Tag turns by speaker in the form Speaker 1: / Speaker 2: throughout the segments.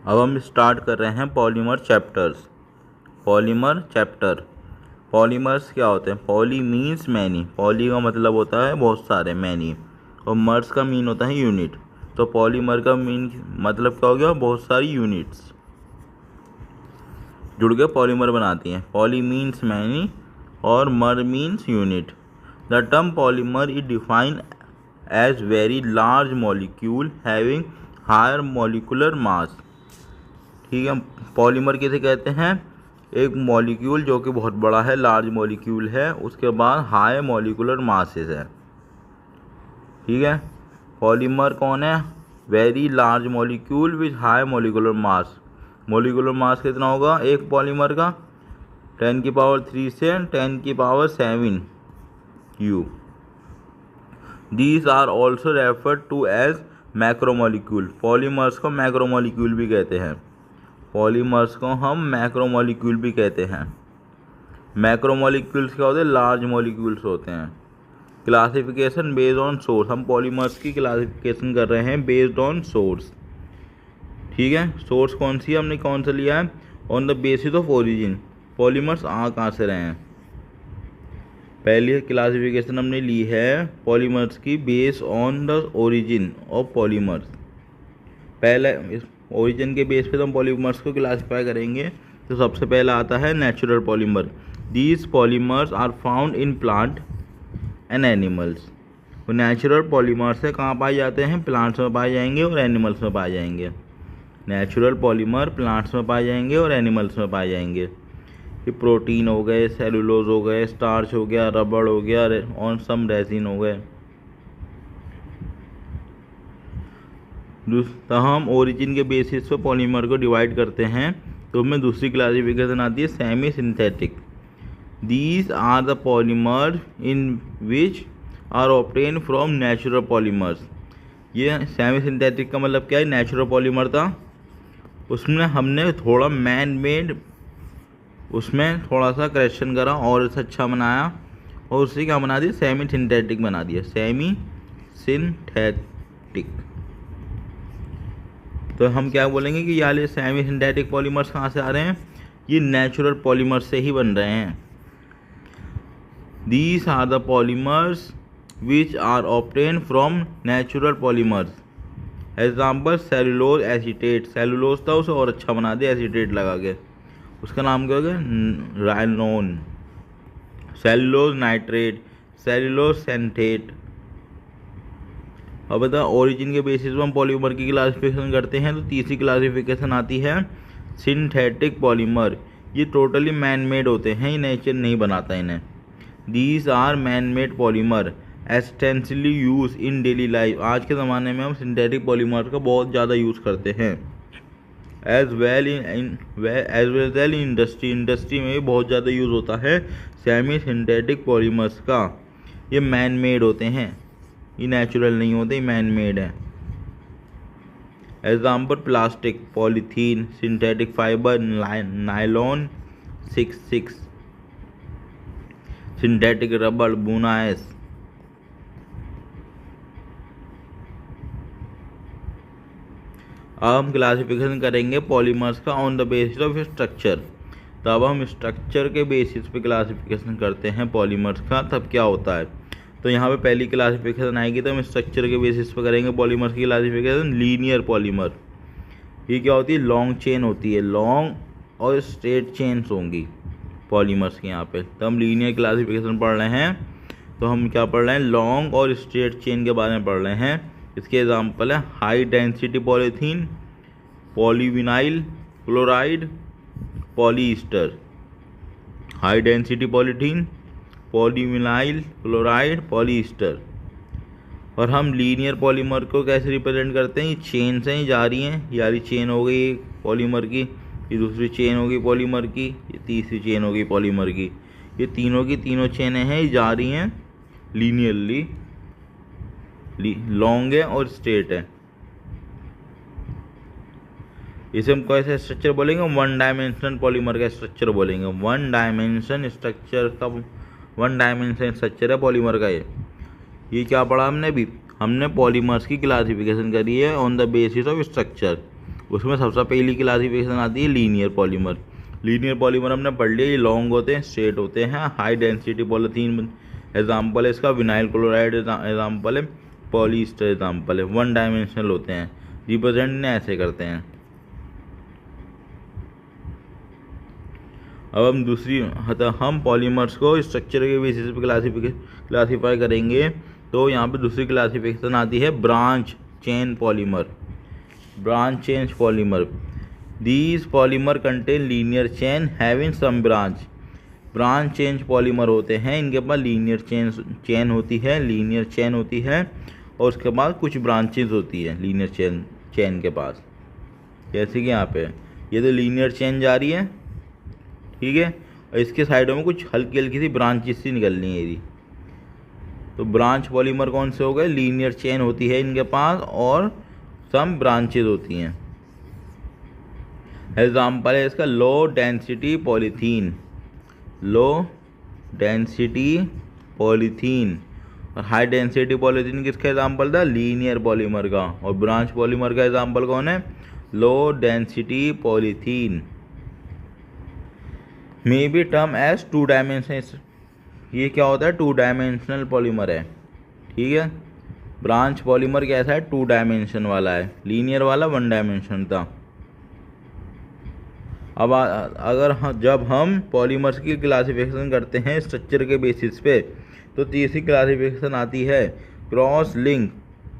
Speaker 1: अब हम स्टार्ट कर रहे हैं polymer chapters. Polymer chapter. Polymers क्या होते हैं? Poly means many. पॉली का मतलब होता है बहुत सारे, मैनी, और मर्स का मीन होता है यूनिट। तो पॉलीमर का मीन मतलब क्या हो गया? बहुत सारी यूनिट्स जुड़ के पॉलीमर बनाती हैं। पॉली मीन्स मैनी और mer means unit. The term polymer is defined as very large molecule having higher molecular mass. ठीक है, पॉलीमर किसे कहते हैं? एक मॉलिक्यूल जो कि बहुत बड़ा है, लार्ज मॉलिक्यूल है, उसके बाद हाई मॉलिक्यूलर मासेस है। ठीक है, पॉलीमर कौन है? Very large molecule with high molecular mass. Molecular mass कितना होगा एक पॉलीमर का? 10⁻³ से 10⁻7 U। These are also referred to as macromolecule. Polymers को मैक्रोमोलिक्यूल भी कहते हैं। पॉलीमर्स को हम मैक्रोमोलिक्यूल भी कहते हैं। मैक्रोमोलिक्यूल्स क्या होते हैं? लार्ज मॉलिक्यूल्स होते हैं। Classification based on source. हम पॉलीमर्स की क्लासिफिकेशन कर रहे हैं बेस्ड ऑन सोर्स। ठीक है, सोर्स कौन सी है? हमने कौन सा लिया है? On the basis of origin. Polymers आ कहाँ से रहे हैं? पहली क्लासिफिकेशन हमने ली है पॉलीमर्स की base on the origin of polymers. पहले ओरिजिन के बेस पे तो हम पॉलीमर्स को क्लासीफाई करेंगे। तो सबसे पहला आता है natural polymer. These polymers are found in plant and animals. तो नेचुरल पॉलीमर्स है कहाँ पाए जाते हैं? प्लांट्स में पाए जाएंगे और एनिमल्स में पाए जाएंगे। नेचुरल पॉलीमर प्लांट्स में पाए जाएंगे और एनिमल्स में पाए जाएंगे। ये प्रोटीन हो गए, सेलुलोज हो गए, स्टार्च हो गया, रबड़ हो गया और सम रेजिन हो गए। तो हम ओरिजिन के बेसिस पे पॉलीमर को डिवाइड करते हैं। तो हमें दूसरी क्लासिफिकेशन आती है semi synthetic. These are the polymer in which are obtain from natural polymers. ये सेमी सिंथेटिक का मतलब क्या है? नेचुरल पॉलीमर था, उसमें हमने थोड़ा मैन मेड, उसमें थोड़ा सा करेक्शन करा और इसे अच्छा बनाया और उससे क्या बना दिया? सेमी सिंथेटिक बना दिया। Semi synthetic. तो हम क्या बोलेंगे कि यार ये सेमी सिंथेटिक पॉलीमर्स कहाँ से आ रहे हैं? ये नेचुरल पॉलीमर्स से ही बन रहे हैं। These are the polymers which are obtained from natural polymers. Example cellulose acetate. Cellulose था उसे और अच्छा बना दिया एसीटेट लगा के, उसका नाम क्या हो गया? राइनोन। Cellulose nitrate, cellulose xanthate. अब बता, ओरिजिन के बेसिस पर हम पॉलीमर की क्लासिफिकेशन करते हैं। तो तीसरी क्लासिफिकेशन आती है सिंथेटिक पॉलीमर। ये टोटली मैन मेड होते हैं, ये नेचर नहीं बनाता इन्हें। These are man made polymer extensively use in daily life. आज के ज़माने में हम सिंथेटिक पॉलीमर का बहुत ज़्यादा यूज़ करते हैं। As well in industry. Industry में भी बहुत ज़्यादा यूज़ होता है सेमी सिंथेटिक पॉलीमर्स का। ये मैन मेड होते हैं, ये नेचुरल नहीं होते, मैन मेड है। Example plastic, polythene, synthetic fibre, nylon 6 synthetic रबड़, बुनाएस। अब हम क्लासिफिकेशन करेंगे पॉलीमर्स का on the basis of structure. तब हम स्ट्रक्चर के बेसिस पे क्लासिफिकेशन करते हैं पॉलीमर्स का। तब क्या होता है? तो यहाँ पे पहली क्लासिफिकेशन आएगी तो हम स्ट्रक्चर के बेसिस पे करेंगे पॉलीमर्स की क्लासिफिकेशन। लीनियर पॉलीमर, ये क्या होती है? लॉन्ग चेन होती है, लॉन्ग और स्ट्रेट चेन्स होंगी पॉलीमर्स के यहाँ पे। तो हम लीनियर क्लासिफिकेशन पढ़ रहे हैं। तो हम क्या पढ़ रहे हैं? लॉन्ग और स्ट्रेट चेन के बारे में पढ़ रहे हैं। इसके एग्जाम्पल है high density polythene, polyvinyl chloride, polyester. High density polythene, polyvinyl chloride, polyester. और हम लीनियर पॉलीमर को कैसे रिप्रेजेंट करते हैं? ये चेन से ही जा रही हैं। यारी चेन हो गई पॉलीमर की, ये दूसरी चेन होगी पॉलीमर की, ये तीसरी चेन होगी पॉलीमर की। ये तीनों की तीनों चेनें हैं, ये जा रही हैं लीनियरली, लॉन्ग है और स्ट्रेट है। इसे हम कैसे स्ट्रक्चर बोलेंगे? वन डायमेंशनल पॉलीमर का स्ट्रक्चर बोलेंगे। वन डायमेंशन स्ट्रक्चर का, वन डायमेंशन स्ट्रक्चर है पॉलीमर का। ये क्या पढ़ा हमने? भी हमने पॉलीमर्स की क्लासिफिकेशन करी है on the basis of structure. उसमें सबसे पहली क्लासिफिकेशन आती है लीनियर पॉलीमर। लीनियर पॉलीमर हमने पढ़ लिया, ये लॉन्ग होते हैं, स्ट्रेट होते हैं, हाई डेंसिटी पॉलीथीन एग्जाम्पल है इसका, विनाइल क्लोराइड एग्जाम्पल है, पॉलीस्टर एग्जाम्पल है, वन डायमेंशनल होते हैं, रिप्रेजेंट इन्हें ऐसे करते हैं। अब हम पॉलीमर्स को स्ट्रक्चर के बेसिस पे क्लासीफाई करेंगे। तो यहाँ पे दूसरी क्लासिफिकेशन आती है branch chain polymer. Branch chain polymer, these polymer contain linear chain having some branch. Branch chain polymer होते हैं, इनके पास लीनियर चेन होती है, लीनियर चेन होती है, और उसके बाद कुछ ब्रांचेज होती है लीनियर चेन के पास। जैसे कि यहाँ पे ये तो लीनियर चेन जा रही है, ठीक है, और इसके साइडों में कुछ हल्की हल्की सी ब्रांचेस सी निकल रही है ये। तो ब्रांच पॉलीमर कौन से हो गए? लीनियर चेन होती है इनके पास और सम ब्रांचेज होती हैं। एग्जाम्पल है इसका low density polythene, low density polythene. और हाई डेंसिटी पॉलीथीन किसका एग्जाम्पल था? लीनियर पॉलीमर का। और ब्रांच पॉलीमर का एग्जाम्पल कौन है? Low density polythene. May be term as two dimension, ये क्या होता है? टू डायमेंशनल पॉलीमर है, ठीक है। ब्रांच पॉलीमर कैसा है? टू डायमेंशन वाला है, लीनियर वाला वन डायमेंशन था। अब जब हम पॉलीमर्स की क्लासिफिकेशन करते हैं स्ट्रक्चर के बेसिस पे, तो तीसरी क्लासिफिकेशन आती है क्रॉस लिंक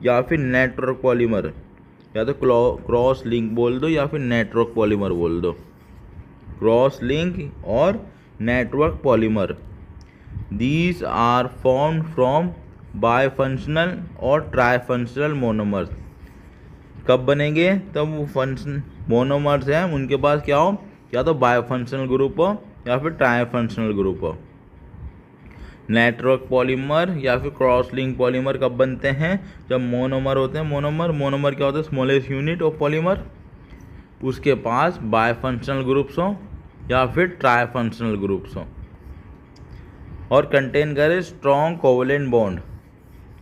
Speaker 1: या फिर नेटवर्क पॉलीमर। या तो क्रॉस लिंक बोल दो या फिर नेटवर्क पॉलीमर बोल दो। क्रॉस लिंक और network polymer, these are formed from bifunctional और ट्राइफंक्शनल मोनोमर्स। कब बनेंगे? तब वो फंक्शन मोनोमर्स हैं उनके पास क्या हो? या तो बायफंक्शनल ग्रुप हो या फिर ट्राइफंक्शनल ग्रुप हो। नेटवर्क पॉलीमर या फिर क्रॉस लिंक पॉलीमर कब बनते हैं? जब मोनोमर होते हैं। मोनोमर क्या होता है? स्मॉलेस्ट यूनिट ऑफ पॉलीमर, उसके पास बायफंक्शनल ग्रुप्स हो या फिर ट्राइफंक्शनल ग्रुप्स हो, और कंटेन करे स्ट्रॉन्ग कोवलेंट बॉन्ड।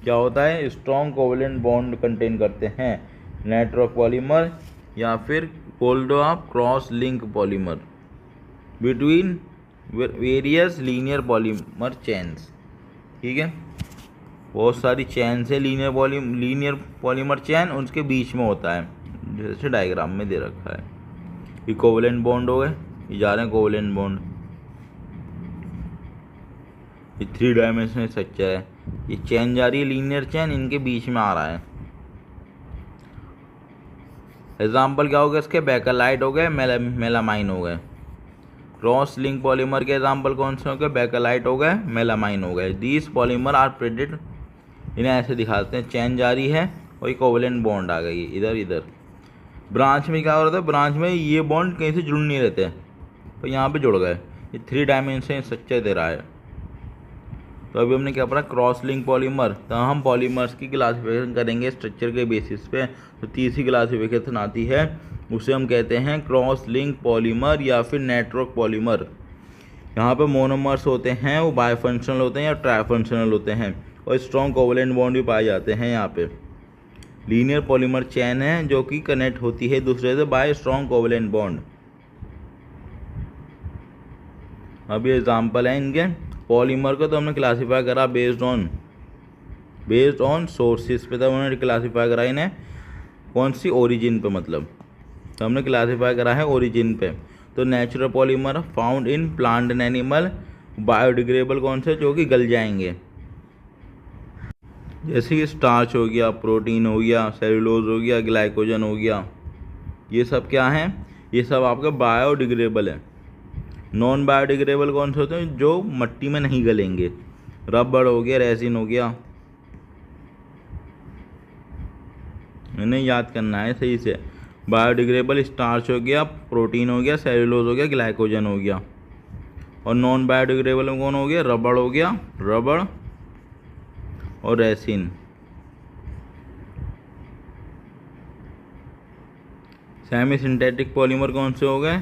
Speaker 1: क्या होता है? स्ट्रॉन्ग कोवलेंट बॉन्ड कंटेन करते हैं नेटवर्क पॉलीमर या फिर बोल दो आप cross link polymer between various linear polymer chains, ठीक है। बहुत सारी चेन है लीनियर पॉलीमर चेन, उसके बीच में होता है, जैसे डायग्राम में दे रखा है। ये कोवलेंट बॉन्ड हो गए, ये जा रहे हैं कोवलेंट बॉन्ड। ये 3 डायमेंशनल स्ट्रक्चर है, ये चेन जा रही है लीनियर चेन, इनके बीच में आ रहा है। एग्जाम्पल क्या हो गया इसके? बेकेलाइट हो गए, मेलामाइन हो गए। क्रॉस लिंक पॉलीमर के एग्जाम्पल कौन से हो गए? बेकेलाइट हो गए, मेलामाइन हो गए। दीज पॉलीमर आर प्रेडेड, इन्हें ऐसे दिखाते हैं, चेन जारी है और कोवलेंट बॉन्ड आ गई इधर इधर। ब्रांच में क्या हो रहा था? ब्रांच में ये बॉन्ड कहीं से जुड़ नहीं रहते, तो यहाँ पे जुड़ गए। ये 3 डायमेंशन स्ट्रक्चर दे रहा है। तो अभी हमने क्या पढ़ा? Cross link polymer. तो हम पॉलीमर्स की क्लासिफिकेशन करेंगे स्ट्रक्चर के बेसिस पे। तो तीसरी क्लासिफिकेशन आती है, उसे हम कहते हैं क्रॉस लिंक पॉलीमर या फिर नेटवर्क पॉलीमर। यहाँ पे मोनोमर्स होते हैं, वो बायफंक्शनल होते हैं या ट्राइफंक्शनल होते हैं, और स्ट्रॉन्ग कोवलेंट बॉन्ड भी पाए जाते हैं। यहाँ पे लीनियर पॉलीमर चेन है जो कि कनेक्ट होती है दूसरे से बाय स्ट्रॉन्ग कोवलेंट बॉन्ड। अभी एग्जाम्पल है इनके। पॉलीमर को तो हमने क्लासीफाई करा बेस्ड ऑन सोर्सेज पे, तब उन्होंने क्लासीफाई करा इन्हें कौन सी? ओरिजिन पे, मतलब तो हमने क्लासीफाई करा है ओरिजिन पे। तो natural polymer found in plant and animal, biodegradable कौन से? जो कि गल जाएंगे, जैसे कि स्टार्च हो गया, प्रोटीन हो गया, सेलुलोज हो गया, ग्लाइकोजन हो गया। ये सब क्या है? ये सब आपका बायोडिग्रेडेबल है। नॉन बायोडिग्रेडेबल कौन से होते हैं? जो मट्टी में नहीं गलेंगे। रबड़ हो गया, रेसिन हो गया, इन्हें याद करना है सही से। बायोडिग्रेडेबल स्टार्च हो गया, प्रोटीन हो गया, सेलुलोज हो गया, ग्लाइकोजन हो गया। और नॉन बायोडिग्रेडेबल में कौन हो गया? रबड़ हो गया, रबड़ और रेसिन। सेमी सिंथेटिक पॉलीमर कौन से हो गए?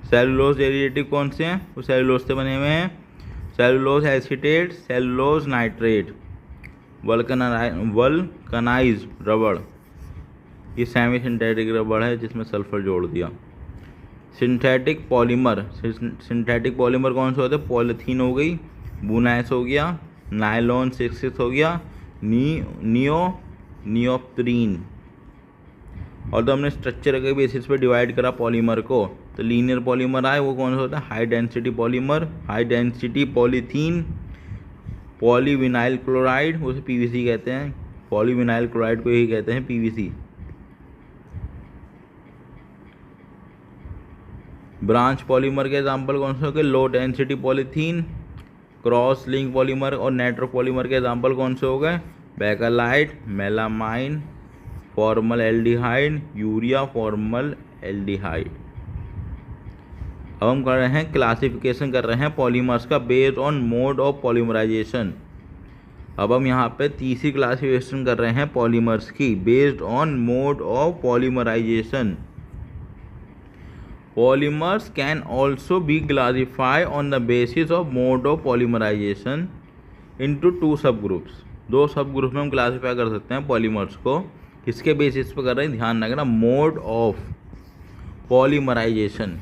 Speaker 1: सेलुलोज डेरिवेटिव कौन से हैं? वो सेलुलोज से बने हुए हैं। Cellulose acetate, cellulose nitrate, vulcanise रबड़। ये सेमी सिंथेटिक रबड़ है जिसमें सल्फर जोड़ दिया। सिंथेटिक पॉलीमर, सिंथेटिक पॉलीमर कौन से होते हैं? पॉलीथीन हो गई, बुनाइस हो गया, नायलॉन 6 हो गया, नियोप्रीन। और तो हमने स्ट्रक्चर के बेसिस पे डिवाइड करा पॉलीमर को, तो लीनियर पॉलीमर आए वो कौन सा होता है? High density polymer, high density polythene, polyvinyl chloride, उसे पीवीसी कहते हैं, पॉलीविनाइल क्लोराइड को यही कहते हैं पीवीसी। ब्रांच पॉलीमर के एग्जाम्पल कौन से हो गए? लो density polythene, cross link polymer और नेटवर्क पॉलीमर के एग्जाम्पल कौन से हो गए? Bakelite, melamine, formal aldehyde, urea formal aldehyde. अब हम कर रहे हैं क्लासिफिकेशन कर रहे हैं पॉलीमर्स का based on mode of polymerisation. अब हम यहाँ पे तीसरी क्लासिफिकेशन कर रहे हैं पॉलीमर्स की based on mode of polymerisation. Polymers can also be classified on the basis of mode of polymerization into two subgroups। दो सब ग्रुप में हम क्लासीफाई कर सकते हैं पॉलीमर्स को। किसके बेसिस पे कर रहे हैं? ध्यान रखना, मोड ऑफ पॉलीमराइजेशन।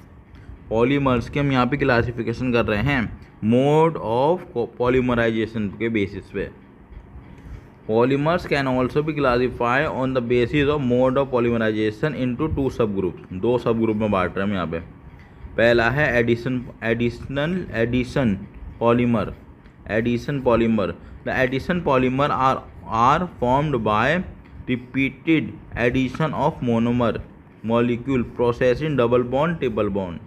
Speaker 1: पॉलीमर्स के हम यहाँ पे क्लासिफिकेशन कर रहे हैं मोड ऑफ पॉलीमराइजेशन के बेसिस पे। Polymers can also be classified on the basis of mode of polymerization into two subgroups। दो सब ग्रुप में बांट रहे हैं हम यहाँ पे। पहला है addition polymer. Addition polymer, the addition polymer are formed by repeated addition of monomer molecule processing double bond triple bond.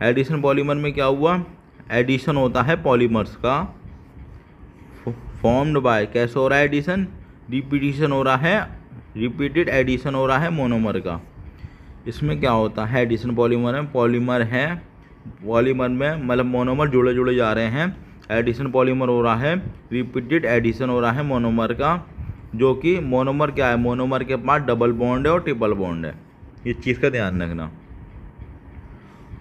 Speaker 1: Addition polymer में क्या हुआ? एडिशन होता है पॉलीमर्स का, फॉर्म्ड बाय, कैसे हो रहा है एडिशन? रिपीटिशन हो रहा है, रिपीटेड एडिशन हो रहा है मोनोमर का। इसमें क्या होता है? एडिशन पॉलीमर में पॉलीमर है, पॉलीमर में मतलब मोनोमर जुड़े जुड़े जा रहे हैं, एडिशन पॉलीमर हो रहा है, रिपीटेड एडिशन हो रहा है मोनोमर का, जो कि मोनोमर क्या है? मोनोमर के पास डबल बॉन्ड है और ट्रिपल बॉन्ड है। इस चीज़ का ध्यान रखना।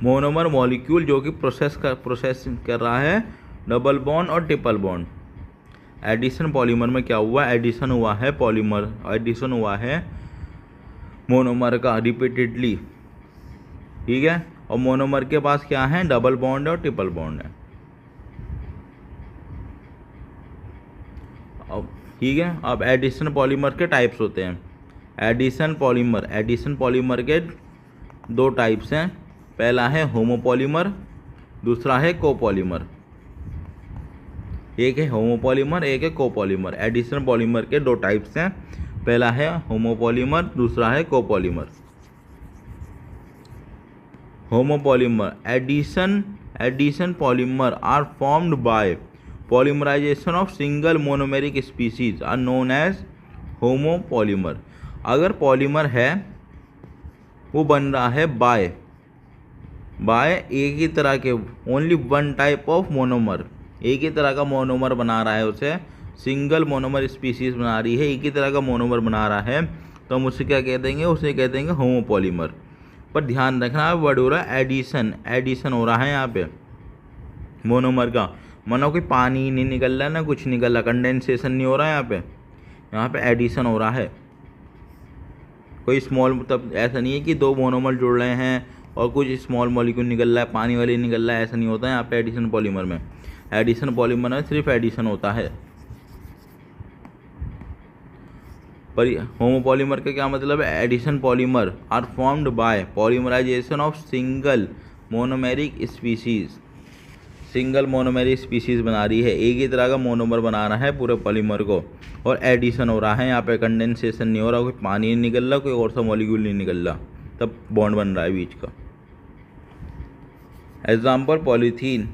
Speaker 1: मोनोमर मॉलिक्यूल जो कि प्रोसेस कर रहा है डबल बॉन्ड और ट्रिपल बॉन्ड। एडिशन पॉलीमर में क्या हुआ? एडिशन हुआ है पॉलीमर, एडिशन हुआ है मोनोमर का रिपीटेडली, ठीक है। और मोनोमर के पास क्या है? डबल बॉन्ड और ट्रिपल बॉन्ड है। अब ठीक है, अब एडिशन पॉलीमर के टाइप्स होते हैं। एडिशन पॉलीमर के दो टाइप्स हैं। पहला है होमोपॉलीमर, दूसरा है कोपॉलीमर। एक है होमोपॉलीमर, एक है कोपॉलीमर। एडिशन पॉलीमर के दो टाइप्स हैं, पहला है होमोपॉलीमर, दूसरा है copolymer. Homopolymer addition polymer are formed by polymerisation of single monomeric species are known as homopolymer. अगर पॉलीमर है वो बन रहा है बाय एक ही तरह के, only one type of monomer, एक ही तरह का मोनोमर बना रहा है, उसे सिंगल मोनोमर स्पीसीज बना रही है, एक ही तरह का मोनोमर बना रहा है, तो हम उसे क्या कह देंगे? उसे कह देंगे होमोपॉलीमर। पर ध्यान रखना वर्ड हो रहा है एडिशन हो रहा है यहाँ पे मोनोमर का, मानो कि पानी नहीं निकल रहा है ना कुछ निकल रहा, कंडेंसेशन नहीं हो रहा है यहाँ पे एडिशन हो रहा है। कोई स्मॉल, मतलब ऐसा नहीं है कि दो मोनोमर जुड़ रहे हैं और कुछ स्मॉल मॉलिक्यूल निकल रहा है, पानी वाले निकल रहा है, ऐसा नहीं होता है यहाँ पे एडिशन पॉलीमर में। एडिशन पॉलीमर में सिर्फ एडिशन होता है। पर होमोपॉलीमर का क्या मतलब है? Addition polymer are formed by polymerisation of single monomeric species. Single monomeric species बना रही है, एक ही तरह का मोनोमर बना रहा है पूरे पॉलीमर को, और एडिशन हो रहा है यहाँ पे, कंडेंसेशन नहीं हो रहा, कोई पानी नहीं निकल रहा, कोई और सा मॉलिक्यूल नहीं निकल रहा, तब बॉन्ड बन रहा है बीच का। एग्जाम्पल पॉलीथीन,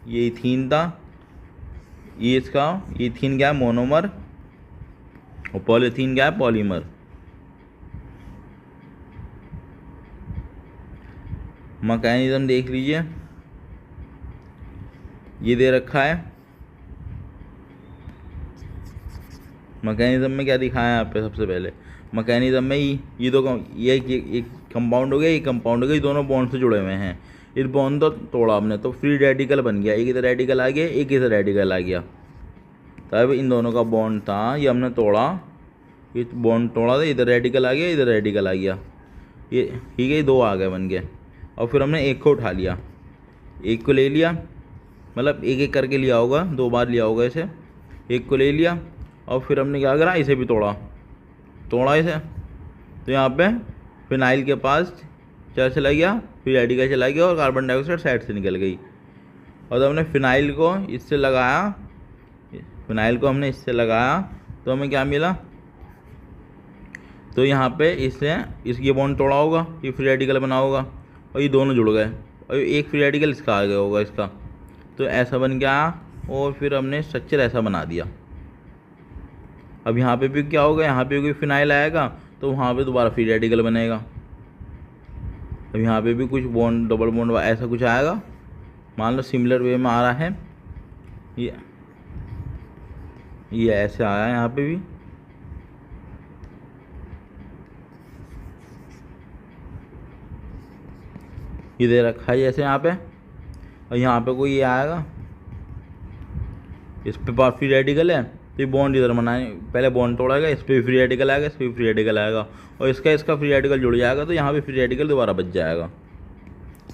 Speaker 1: ये इथीन था, ये इसका इथीन क्या है? मोनोमर, और पॉलीथीन क्या है? पॉलीमर। मैकेनिज्म देख लीजिए, ये दे रखा है। मैकेनिज्म में क्या दिखाया है यहाँ पे? सबसे पहले मैकेनिज्म में ये दो, ये एक कंपाउंड हो गया, ये कंपाउंड हो गया, ये दोनों बॉन्ड से जुड़े हुए हैं। इस बॉन्ड तो तोड़ा हमने, तो फ्री रेडिकल बन गया, एक इधर रेडिकल आ गया, एक इधर रेडिकल आ गया। तब इन दोनों का बॉन्ड था, ये हमने तोड़ा ये बॉन्ड तोड़ा था, इधर रेडिकल आ गया, इधर रेडिकल आ गया, ये ठीक है, ये 2 आ गए बन गए। और फिर हमने एक को उठा लिया, एक को ले लिया, मतलब एक एक करके लिया होगा, 2 बार लिया होगा इसे। एक को ले लिया और फिर हमने क्या करा, इसे भी तोड़ा इसे। तो यहाँ पे फिनाइल के पास क्या चला गया, फिर रेडिकल चला गया और कार्बन डाइऑक्साइड साइड से निकल गई। और जब हमने फिनाइल को इससे लगाया, तो हमें क्या मिला, तो यहाँ पे इससे ये बॉन्ड तोड़ा होगा, ये फ्री रेडिकल बना होगा और ये दोनों जुड़ गए और एक फ्री रेडिकल इसका आ गया होगा इसका, तो ऐसा बन गया। और फिर हमने स्ट्रक्चर ऐसा बना दिया। अब यहाँ पे भी क्या होगा, यहाँ पे कोई फिनाइल आएगा तो वहाँ पे दोबारा फ्री रेडिकल बनेगा। अब यहाँ पे भी कुछ बॉन्ड, डबल बॉन्ड ऐसा कुछ आएगा, मान लो सिमिलर वे में आ रहा है, ये ऐसे आया है यहाँ पे भी। ये दे रखा है जैसे यहाँ पे, और यहाँ पे कोई ये आएगा, इस पे पास फ्री रेडिकल है तो ये बॉन्ड इधर बनाए, पहले बॉन्ड तोड़ेगा, इस पर फ्री रेडिकल आएगा, इस पर फ्री रेडिकल आएगा और इसका फ्री रेडिकल जुड़ जाएगा, तो यहाँ पे फ्री रेडिकल दोबारा बच जाएगा।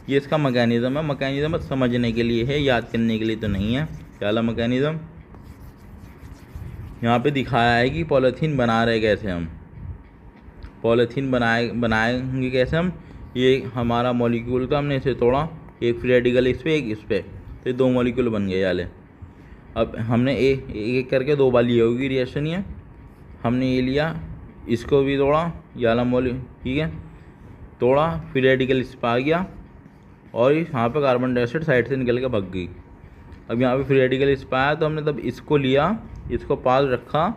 Speaker 1: ये इसका मैकेनिज़्म है। मैकेनिज़्म समझने के लिए है, याद करने के लिए तो नहीं है। क्या वाला मैकेनिज़्म यहाँ पे दिखाया है कि पॉलीथीन बना रहे कैसे हम, पॉलीथीन बनाएंगे कैसे हम। ये हमारा मॉलिक्यूल का, हमने इसे तोड़ा, एक फ्री रेडिकल इस पर, एक इस पर, तो 2 मॉलिक्यूल बन गए वाले। अब हमने एक एक करके 2 बार ली होगी रिएक्शन। ये हमने ये लिया, इसको भी तोड़ा, ये वाला ठीक है, तोड़ा, फ्री रेडिकल इस पर आ गया और यहाँ पे कार्बन डाइऑक्साइड साइड से निकल के भग गई। अब यहाँ पे फ्री रेडिकल इस पर आया तो हमने तब इसको लिया, इसको पास रखा,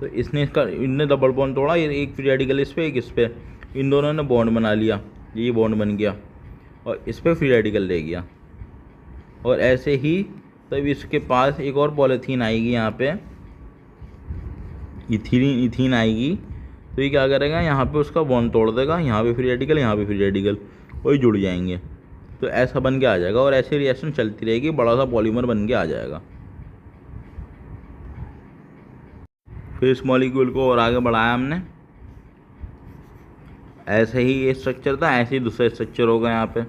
Speaker 1: तो इनने डबल बॉन्ड तोड़ा, ये एक फ्री रेडिकल इस पर, एक इस पर, इन दोनों ने बॉन्ड बना लिया, ये बॉन्ड बन गया और इस पर फ्री रेडिकल रह गया। और ऐसे ही तब इसके पास एक और पॉलीथीन आएगी, यहाँ पे इथीन आएगी, तो ये क्या करेगा, यहाँ पे उसका बॉन्ड तोड़ देगा, यहाँ पे फ्री रेडिकल, यहाँ पे फ्री रेडिकल, वही जुड़ जाएंगे, तो ऐसा बन के आ जाएगा। और ऐसी रिएक्शन चलती रहेगी, बड़ा सा पॉलीमर बन के आ जाएगा। फिर इस मॉलिक्यूल को और आगे बढ़ाया हमने, ऐसे ही ये स्ट्रक्चर था, ऐसे ही दूसरा स्ट्रक्चर होगा यहाँ पे,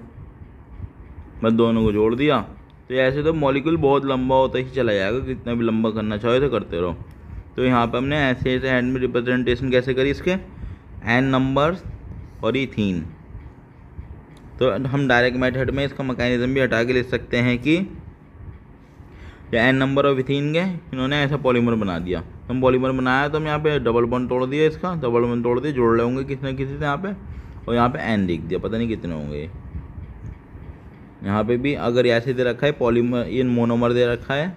Speaker 1: बस दोनों को जोड़ दिया। तो ऐसे तो मॉलिक्यूल बहुत लंबा होता ही चला जाएगा, कितना भी लंबा करना चाहो तो करते रहो। तो यहाँ पे हमने ऐसे ऐसे हैंड में रिप्रेजेंटेशन कैसे करी इसके, एन नंबर्स और इथीन। तो हम डायरेक्ट मेथड में इसका मैकेनिज्म भी हटा के लिख सकते हैं कि एन नंबर ऑफ इथीन के इन्होंने ऐसा पॉलीमर बना दिया। हम पॉलीमर बनाया तो हम यहाँ पे डबल बॉन्ड तोड़ दिया, इसका डबल बॉन्ड तोड़ दिया, जोड़ रहे होंगे किसी न किसी से यहाँ पे, और यहाँ पे एन लिख दिया, पता नहीं कितने होंगे। यहाँ पे भी अगर ऐसे दे रखा है पॉलीमर, ये मोनोमर दे रखा है,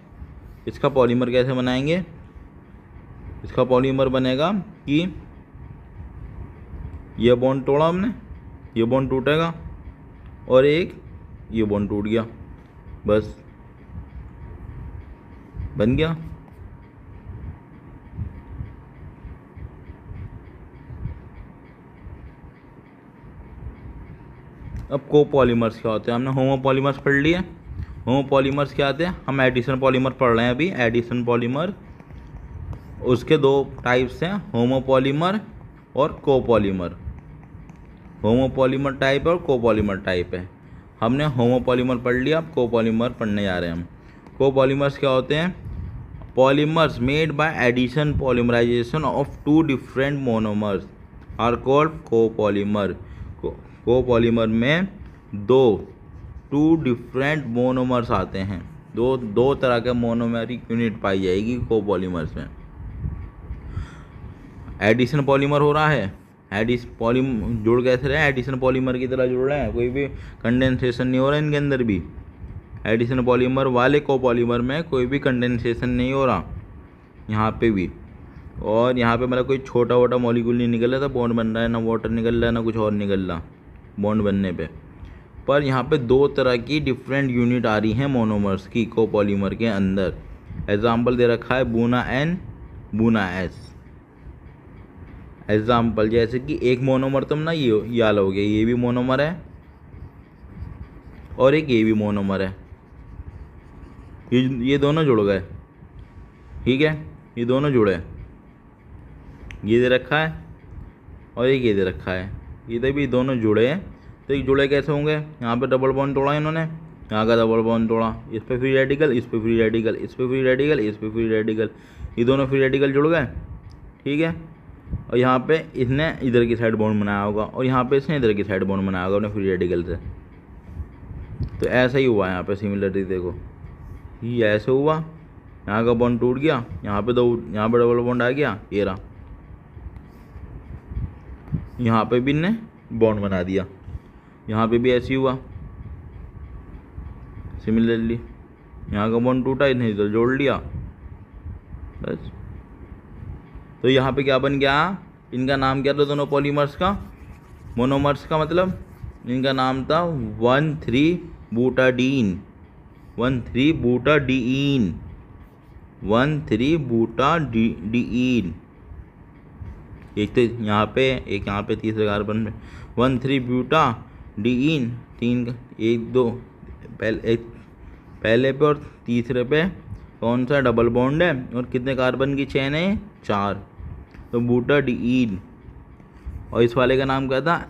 Speaker 1: इसका पॉलीमर कैसे बनाएंगे, इसका पॉलीमर बनेगा कि ये बॉन्ड तोड़ा हमने, ये बॉन्ड टूटेगा और एक ये बॉन्ड टूट गया, बस बन गया। अब कोपॉलीमर्स क्या होते हैं, हमने होमोपॉलीमर्स पढ़ लिए। होमोपॉलीमर्स क्या आते हैं, हम एडिशन पॉलीमर पढ़ रहे हैं अभी, एडिशन पॉलीमर। उसके 2 टाइप्स हैं, होमोपॉलीमर और कोपॉलीमर। होमोपॉलीमर टाइप है और कोपॉलीमर टाइप है। हमने होमोपॉलीमर पढ़ लिया, अब कोपॉलीमर पढ़ने जा रहे हैं हम। कोपॉलीमर्स क्या होते हैं, polymers made by addition polymerization of 2 different monomers are called copolymer. Copolymer में 2 डिफरेंट मोनोमर्स आते हैं, दो तरह के मोनोमेरिक यूनिट पाई जाएगी कोपॉलीमर्स में। एडिशन पॉलीमर हो रहा है, जुड़ कैसे रहे हैं, एडिशन पॉलीमर की तरह जुड़ रहे हैं, कोई भी कंडेंसेशन नहीं हो रहा इनके अंदर भी। एडिशन पॉलीमर वाले कोपॉलीमर में कोई भी कंडेंसेशन नहीं हो रहा यहाँ पे भी, और यहाँ पे मतलब कोई छोटा वोटा मॉलिक्यूल नहीं निकल रहा था, बॉन्ड बन रहा है, ना वाटर निकल रहा है ना कुछ और निकल रहा बॉन्ड बनने पे। पर यहाँ पे 2 तरह की डिफरेंट यूनिट आ रही हैं मोनोमर्स की कोपॉलीमर के अंदर। एग्जाम्पल दे रखा है Buna N, Buna S. Example जैसे कि एक मोनोमर तुम ना ये वाला हो गया, ये भी मोनोमर है और एक ये भी मोनोमर है, ये दोनों जुड़ गए, ठीक है, ये दोनों जुड़े। ये दे रखा है और एक ये दे रखा है, इधर भी दोनों जुड़े हैं। तो ये जुड़े कैसे होंगे, यहाँ पे डबल बॉन्ड तोड़ा इन्होंने, यहाँ का डबल बॉन्ड तोड़ा, इस पे फ्री रेडिकल, इस पे फ्री रेडिकल, इस पे फ्री रेडिकल, इस पे फ्री रेडिकल, ये दोनों फ्री रेडिकल जुड़ गए, ठीक है। और यहाँ पे इसने इधर की साइड बॉन्ड बनाया होगा और यहाँ पे इसने इधर की साइड बॉन्ड बनाया होगा अपने फ्री रेडिकल से। तो ऐसा ही हुआ यहाँ पे सिमिलरिटी देखो, ये ऐसे हुआ, यहाँ का बॉन्ड टूट गया, यहाँ पे डबल बॉन्ड आ गया, ये रहा, यहाँ पे भी इनने बॉन्ड बना दिया, यहाँ पे भी ऐसे ही हुआ सिमिलरली, यहाँ का बॉन्ड टूटा, इन्हें इधर जोड़ लिया बस। तो यहाँ पे क्या बन गया, इनका नाम क्या था दोनों पॉलीमर्स का, मोनोमर्स का, मतलब इनका नाम था 1,3-बूटाडीन, 1,3-बूटाडीन, 1,3-बूटाडीन। एक तो यहाँ पे तीसरे कार्बन में 1,3-ब्यूटाडीन, 3 1 2 पहले पे और तीसरे पे कौन सा डबल बॉन्ड है और कितने कार्बन की चेन है, 4, तो बूटाडीन। और इस वाले का नाम क्या था,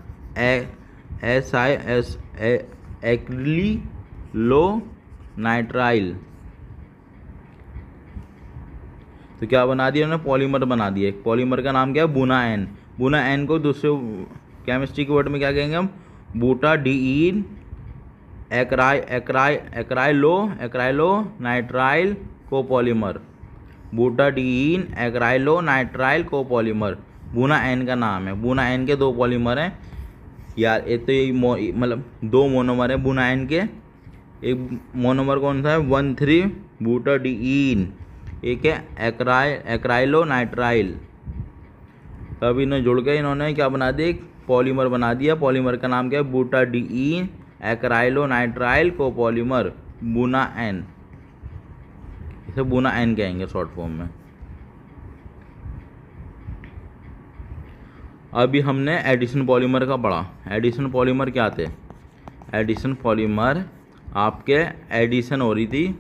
Speaker 1: SiS एक्रिलोनाइट्राइल। तो क्या बना दिया उन्होंने, पॉलीमर बना दिया। एक पॉलीमर का नाम क्या है, बुना एन। बुना एन को दूसरे केमिस्ट्री के वर्ड में क्या कहेंगे हम, बूटाडीन एक्राइलोनाइट्राइल कोपॉलीमर, बूटाडीन एक्राइलोनाइट्राइल कोपॉलीमर, बुना एन का नाम है। बुना एन के 2 पॉलीमर हैं यार, एक तो ये मतलब 2 मोनोमर है बुना एन के। एक मोनोमर कौन सा है, 1,3-बूटाडीन, एक है एक्राइलोनाइट्राइल। तब इन्हें जुड़ के इन्होंने क्या बना दिया, एक पॉलीमर बना दिया। पॉलीमर का नाम क्या है, बूटाडीन एक्राइलोनाइट्राइल कोपॉलीमर, बुना एन, इसे बुना एन कहेंगे शॉर्ट फॉर्म में। अभी हमने एडिशन पॉलीमर का पढ़ा। एडिशन पॉलीमर क्या थे, एडिशन पॉलीमर आपके एडिशन हो रही थी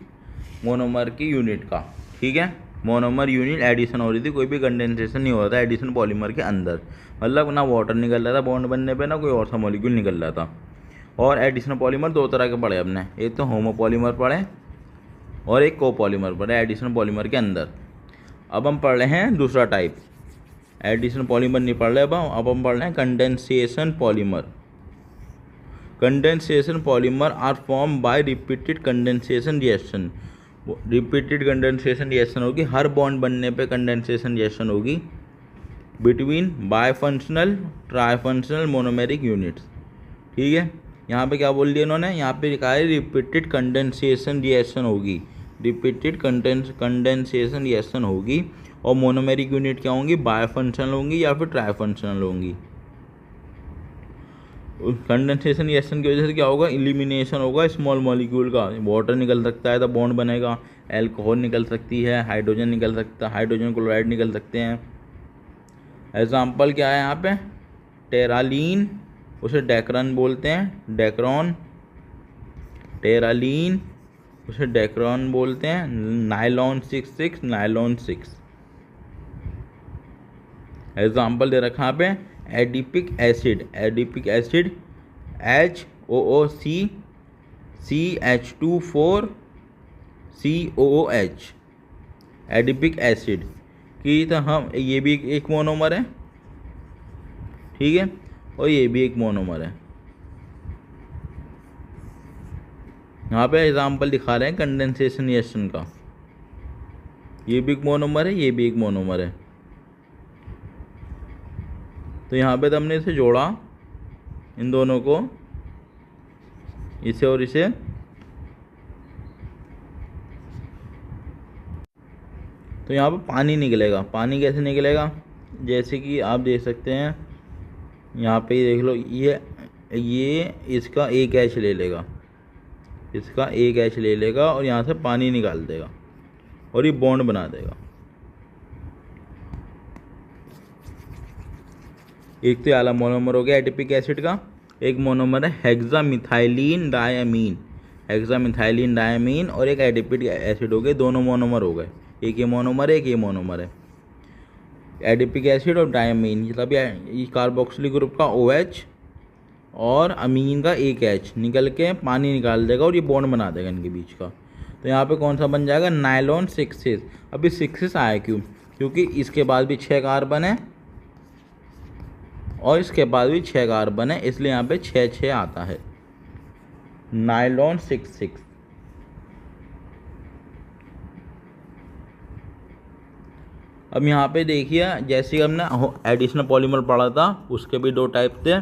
Speaker 1: मोनोमर की यूनिट का, ठीक है, मोनोमर यूनिट एडिशन हो रही थी, कोई भी कंडेंसेशन नहीं हो रहा था एडिशन पॉलीमर के अंदर, मतलब ना वाटर निकल रहा था बॉन्ड बनने पे, ना कोई और सा मॉलिक्यूल निकल रहा था। और एडिशन पॉलीमर 2 तरह के पढ़े हमने, एक तो होमोपॉलीमर पढ़े और एक कोपॉलीमर पढ़े एडिशन पॉलीमर के अंदर। अब हम पढ़ रहे हैं दूसरा टाइप, एडिशन पॉलीमर नहीं पढ़ रहे अब हम पढ़ रहे हैं condensation polymer. Condensation polymer are form by repeated condensation reaction. Repeated condensation reaction होगी, हर बॉन्ड बनने पे कंडेंसेशन रिएक्शन होगी between bifunctional trifunctional monomeric units, ठीक है। यहाँ पे क्या बोल दिया इन्होंने, यहाँ पे लिखा है रिपीटेड कंडेंसेशन रिएक्शन होगी, रिपीटेड कंडेंसेशन रिएक्शन होगी। और मोनोमेरिक यूनिट क्या होंगी, बायफंक्शनल होंगी या फिर ट्राइफंक्शनल होंगी। कंडेंसेशन रिएक्शन की वजह से क्या होगा, इलिमिनेशन होगा स्मॉल मॉलिक्यूल का, वाटर निकल सकता है तो बॉन्ड बनेगा, एल्कोहल निकल सकती है, हाइड्रोजन निकल सकता है, हाइड्रोजन क्लोराइड निकल सकते हैं। एग्जाम्पल क्या है यहाँ पे, टेरालीन, उसे डेक्रॉन बोलते हैं, डेक्रॉन, टेरालीन उसे डेक्रॉन बोलते हैं, नाइलॉन 6 नाइलॉन 6। एग्जाम्पल दे रखा यहाँ पे, adipic acid, adipic acid HOOC CH2 COOH, adipic acid की तो हम ये भी एक मोनोमर है, ठीक है, और ये भी एक मोनोमर है। यहाँ पे एग्जाम्पल दिखा रहे हैं कंडेंसेशन रिएक्शन का, ये भी एक मोनोमर है, ये भी एक मोनोमर है। तो यहाँ पे तो हमने इसे जोड़ा, इन दोनों को, इसे और इसे, तो यहाँ पे पानी निकलेगा। पानी कैसे निकलेगा, जैसे कि आप देख सकते हैं यहाँ पे देख लो, ये इसका एक H ले लेगा, इसका एक H ले लेगा और यहाँ से पानी निकाल देगा और ये बॉन्ड बना देगा। एक तो आला मोनोमर हो गया एडिपिक एसिड का, एक मोनोमर है हेक्सामिथाइलिन डायमीन, हेक्सामिथाइलिन डायमीन, और एक एडिपिक एसिड हो गए, दोनों मोनोमर हो गए, एक ये मोनोमर है एक ये मोनोमर है। एडिपिक एसिड और डायमीन, मतलब ये कार्बोक्सिलिक ग्रुप का OH और अमीन का एक H निकल के पानी निकाल देगा और ये बॉन्ड बना देगा इनके बीच का। तो यहाँ पे कौन सा बन जाएगा, नायलॉन 6 अभी 6 आया क्यों, क्योंकि इसके बाद भी 6 कार्बन है और इसके बाद भी 6 कार्बन है, इसलिए यहाँ पे 6 आता है, नायलॉन 6। अब यहाँ पे देखिए, जैसे कि हमने एडिशनल पॉलीमर पढ़ा था, उसके भी 2 टाइप थे,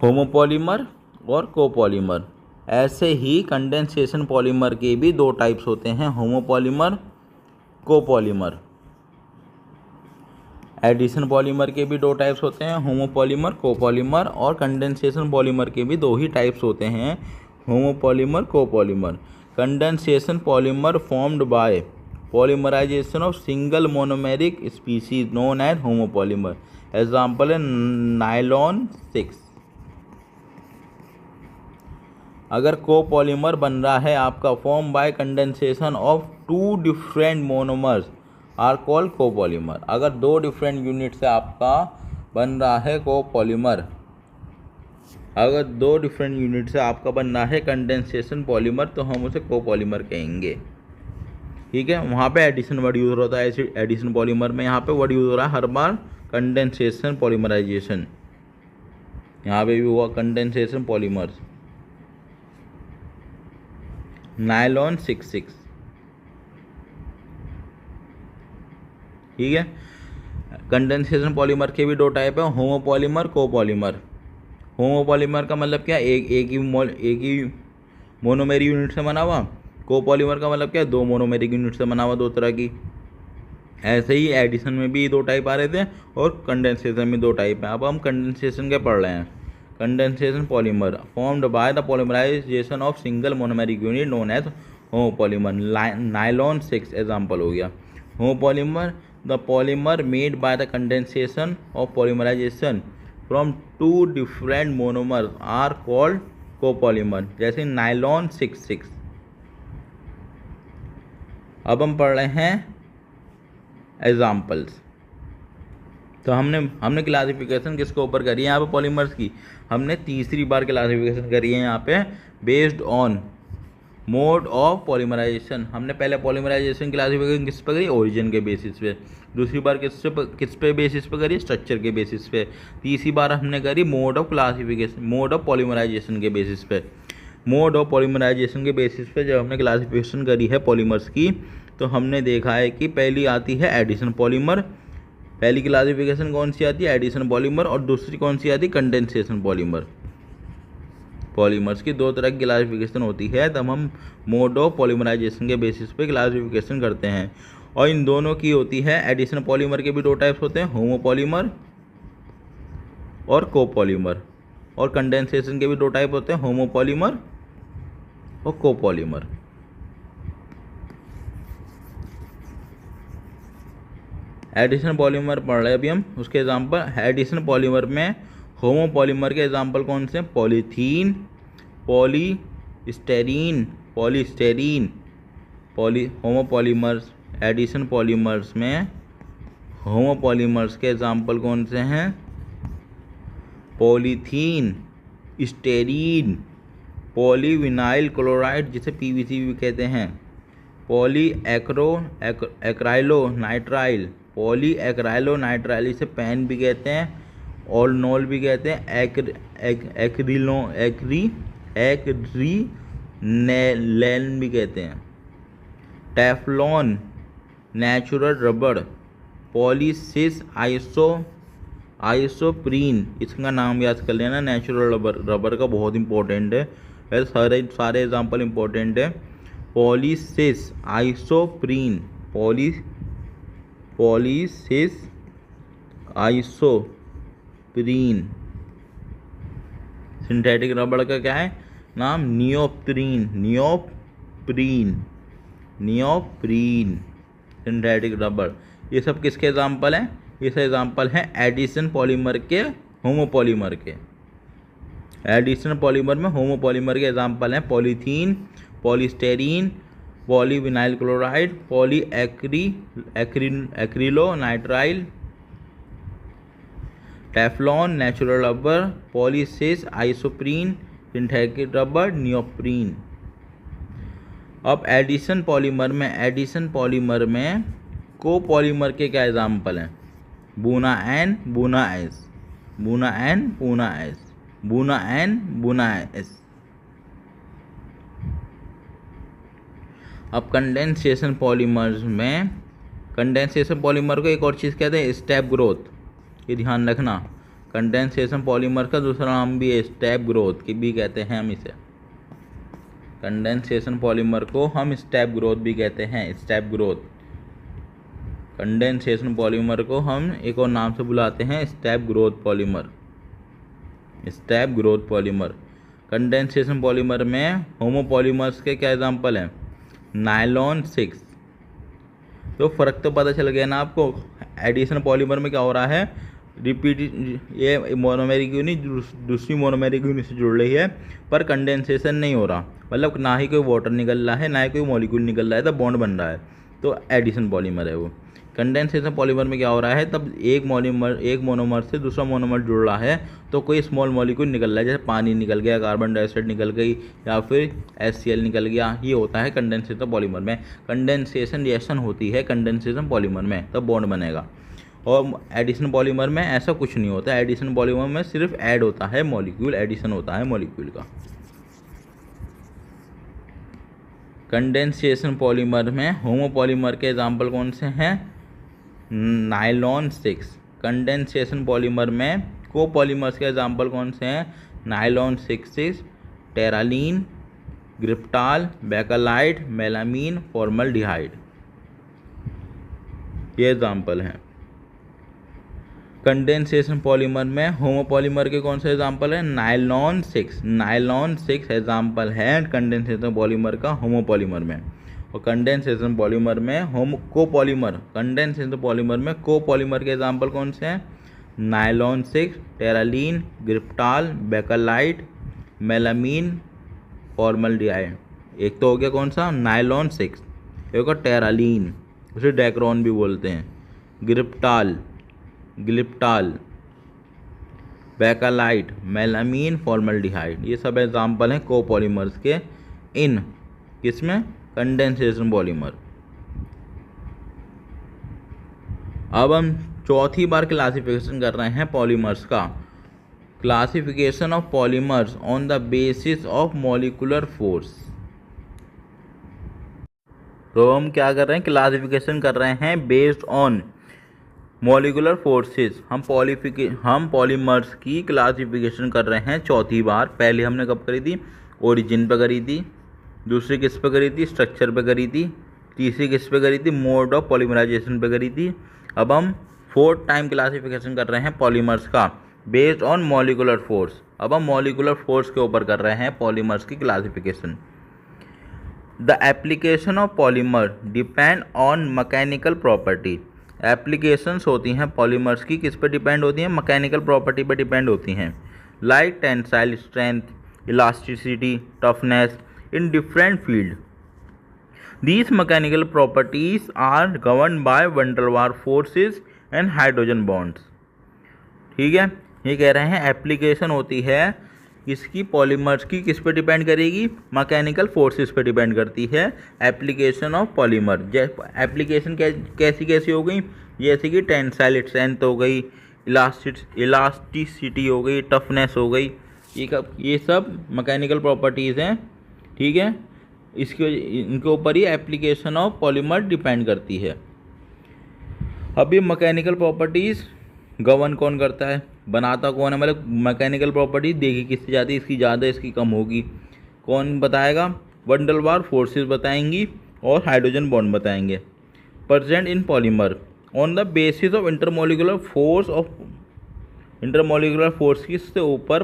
Speaker 1: होमोपॉलीमर और कोपॉलीमर। ऐसे ही कंडेंसेशन पॉलीमर के भी 2 टाइप्स होते हैं, होमोपॉलीमर, कोपॉलीमर। एडिशन पॉलीमर के भी 2 टाइप्स होते हैं, होमोपॉलीमर, कोपॉलीमर, और कंडेंसेशन पॉलीमर के भी 2 ही टाइप्स होते हैं, homopolymer, copolymer. Condensation polymer formed by polymerisation of single monomeric species known as homopolymer. Example है नायलॉन 6। अगर कोपॉलीमर बन रहा है आपका form by condensation of 2 different monomers are called copolymer. अगर 2 डिफरेंट यूनिट से आपका बन रहा है कोपॉलीमर, अगर 2 डिफरेंट यूनिट से आपका बन रहा है कंडेंसेशन पॉलीमर, तो हम उसे कोपॉलीमर कहेंगे। ठीक है, वहाँ पे एडिशन वर्ड यूज होता है एडिशन पॉलीमर में, यहाँ पे वर्ड यूज हो रहा है हर बार कंडेंसेशन पॉलीमराइजेशन, यहाँ पे भी हुआ कंडेंसेशन पॉलीमर्स। नायलॉन 6। ठीक है, कंडेंसेशन पॉलीमर के भी 2 टाइप है, होमोपॉलीमर, कोपॉलीमर। होमोपॉलीमर का मतलब क्या, एक ही मोनोमेरिक यूनिट से बना हुआ। कोपॉलीमर का मतलब क्या, 2 मोनोमेरिक यूनिट से बना हुआ, 2 तरह की। ऐसे ही एडिशन में भी 2 टाइप आ रहे थे और कंडेंसेशन में 2 टाइप है। अब हम कंडेंसेशन के पढ़ रहे हैं। Condensation polymer formed by the polymerization of single monomeric unit known as homopolymer. Nylon 6 example हो गया। Homopolymer the polymer made by the condensation of polymerization from 2 different monomer are called copolymer, जैसे nylon 6। अब हम पढ़ रहे हैं examples. तो हमने क्लासिफिकेशन किसके ऊपर करी है यहाँ पे, पॉलीमर्स की। हमने तीसरी बार क्लासिफिकेशन करी है यहाँ पे, based on mode of polymerization. हमने पहले पॉलीमराइजेशन क्लासिफिकेशन किस पे करी, ओरिजिन के बेसिस पे। दूसरी बार किस पे बेसिस पे करी, स्ट्रक्चर के बेसिस पे। तीसरी बार हमने करी mode of classification, mode of polymerization के बेसिस पे। मोड ऑफ पॉलीमराइजेशन के बेसिस पे जब हमने क्लासिफिकेशन करी है पॉलीमर्स की, तो हमने देखा है कि पहली आती है एडिशन पॉलीमर। पहली क्लासिफिकेशन कौन सी आती है, एडिशन पॉलीमर, और दूसरी कौन सी आती है, कंडेंसेशन पॉलीमर। पॉलीमर्स की 2 तरह की क्लासिफिकेशन होती है, तब हम मोड ऑफ पॉलीमराइजेशन के बेसिस पे क्लासिफिकेशन करते हैं। और इन दोनों की होती है, एडिशन पॉलीमर के भी 2 टाइप्स होते हैं, होमोपॉलीमर और कोपॉलीमर। और कंडेंसेशन के भी 2 टाइप होते हैं, होमोपॉलीमर और कोपॉलीमर। एडिशन पॉलीमर पढ़ रहे हैं अभी हम, उसके एग्जांपल। एडिशन पॉलीमर में होमोपॉलीमर के एग्जांपल कौन से हैं, पॉलीथीन, पॉलीस्टेरीन, होमोपॉलीमर्स। एडिशन पॉलीमर्स में होमोपॉलीमर्स के एग्जांपल कौन से हैं, पॉलीथीन, स्टेरीन, पॉलीविनाइल क्लोराइड जिसे PVC भी कहते हैं, पॉलीएक्राइलोनाइट्राइल इसे पैन भी कहते हैं, ऑलनॉल भी कहते हैं, एक्रीलेन भी कहते हैं, टेफ्लॉन, नेचुरल रबड़, पॉलीसिस आइसोप्रीन, इसका नाम याद कर लेना, नेचुरल रबर का बहुत इंपॉर्टेंट है, वैसे सारे एग्जाम्पल इंपॉर्टेंट है। पॉलीसिस आइसोप्रीन, पॉलीसिस आइसोप्रीन। सिंथेटिक रबड़ का क्या है नाम, नियोप्रीन सिंथेटिक रबड़। ये सब किसके एग्जाम्पल हैं, ये सब एग्जाम्पल हैं एडिशन पॉलीमर के, होमोपॉलीमर के। एडिशन पॉलीमर में होमोपॉलीमर के एग्जाम्पल हैं polythene, polystyrene, polyvinyl chloride, polyacrylonitrile, Teflon, natural rubber, poly cis, isoprene, synthetic rubber, neoprene. अब एडिशन पॉलीमर में कोपॉलीमर के क्या एग्जाम्पल हैं? Buna N, Buna S, Buna N, Buna S, Buna N, Buna S. अब condensation polymer को एक और चीज़ कहते हैं स्टेप ग्रोथ, ये ध्यान रखना। कंडेंसेशन पॉलीमर का दूसरा नाम भी है स्टेप ग्रोथ की भी कहते हैं हम इसे। कंडेंसेशन पॉलीमर को हम स्टेप ग्रोथ भी कहते हैं, स्टेप ग्रोथ। कंडेंसेशन पॉलीमर को हम एक और नाम से बुलाते हैं step growth polymer, step growth polymer. Condensation polymer में होमोपॉलीमर्स के क्या एग्जाम्पल हैं? नायलॉन 6। तो फ़र्क तो पता चल गया ना आपको। एडिशन पॉलीमर में क्या हो रहा है? रिपीट, ये मोनोमेरिक यूनिट दूसरी मोनोमेरिक यूनिट से जुड़ रही है, पर कंडेंसेशन नहीं हो रहा, मतलब ना ही कोई वाटर निकल रहा है ना ही कोई मॉलिक्यूल निकल रहा है, तब बॉन्ड बन रहा है, तो एडिशन पॉलीमर है वो। कंडेंसेशन पॉलीमर में क्या हो रहा है? तब एक मोनोमर से दूसरा मोनोमर जुड़ रहा है, तो कोई स्मॉल मॉलिक्यूल निकल रहा है, जैसे पानी निकल गया, कार्बन डाइऑक्साइड निकल गई, या फिर HCl निकल गया। ये होता है कंडेंसेशन पॉलीमर में। कंडेंसेशन रिएक्शन होती है कंडेंसेशन पॉलीमर में, तब बॉन्ड बनेगा। और एडिशन पॉलीमर में ऐसा कुछ नहीं होता। एडिशन पॉलीमर में सिर्फ ऐड होता है मॉलिक्यूल, एडिशन होता है मॉलिक्यूल का। कंडेंसेशन पॉलीमर में होमोपॉलीमर के एग्जाम्पल कौन से हैं? नायलॉन 6। कंडेंसेशन पॉलीमर में कोपॉलीमर्स के एग्जाम्पल कौन से हैं? Nylon 6, terylene, glyptal, bakelite, melamine, formaldehyde, ये एग्जाम्पल हैं। कंडेंसेशन पॉलीमर में होमोपॉलीमर के कौन से एग्जाम्पल हैं? नायलॉन 6 एग्जाम्पल है कंडेंसेशन पॉलीमर का होमोपॉलीमर में। और कंडेंसेशन पॉलीमर में कंडेंसेशन पॉलीमर में कोपॉलीमर के एग्जाम्पल कौन से हैं? Nylon 6, terylene, glyptal, bakelite, melamine, formaldehyde. एक तो हो गया कौन सा? नायलॉन 6। एक होगा टेरालीन, उसे डेक्रोन भी बोलते हैं, ग्लिप्टाल, बेकेलाइट, मेलामीन, फॉर्मल्डिहाइड, ये सब एग्जाम्पल हैं कोपॉलीमर्स के। इन किसमें? Condensation polymer. अब हम चौथी बार क्लासिफिकेशन कर रहे हैं पॉलीमर्स का। Classification of polymers on the basis of molecular force. तो हम क्या कर रहे हैं? क्लासिफिकेशन कर रहे हैं बेस्ड ऑन मॉलिक्यूलर फोर्सेस। हम पॉलीमर्स की क्लासिफिकेशन कर रहे हैं चौथी बार। पहले हमने कब करी थी? ओरिजिन पे करी थी, दूसरी किस पे करी थी? स्ट्रक्चर पे करी थी, तीसरी किस पे करी थी? मोड ऑफ पॉलीमराइजेशन पे करी थी। अब हम फोर्थ टाइम क्लासिफिकेशन कर रहे हैं पॉलीमर्स का बेस्ड ऑन मॉलिक्यूलर फोर्स। अब हम मॉलिक्यूलर फोर्स के ऊपर कर रहे हैं पॉलीमर्स की classification. The application of polymer depend on mechanical property. Applications होती हैं पॉलीमर्स की, किस पे डिपेंड होती हैं? मैकेनिकल प्रॉपर्टी पे डिपेंड होती हैं, like tensile strength, elasticity, toughness in different field. These mechanical properties are governed by van der Waals forces and hydrogen bonds. ठीक है, ये कह रहे हैं एप्लीकेशन होती है इसकी पॉलीमर्स की, किस पे डिपेंड करेगी? मैकेनिकल फोर्सेस पे डिपेंड करती है एप्लीकेशन ऑफ पॉलीमर। एप्लीकेशन कैसी हो गई? जैसे कि टेंसाइल स्ट्रेंथ हो गई, इलास्टिसिटी हो गई, टफनेस हो गई, ये सब मैकेनिकल प्रॉपर्टीज़ हैं। ठीक है, इनके ऊपर ही एप्लीकेशन ऑफ पॉलीमर डिपेंड करती है। अब ये मैकेनिकल प्रॉपर्टीज़ गवर्न कौन करता है? बनाता कौन है? मतलब मैकेनिकल प्रॉपर्टीज देखी किससे जाती है, इसकी ज़्यादा इसकी कम होगी, कौन बताएगा? van der Waals फोर्सेस बताएंगी और हाइड्रोजन बॉन्ड बताएंगे। Present in polymer on the basis of intermolecular force किससे ऊपर?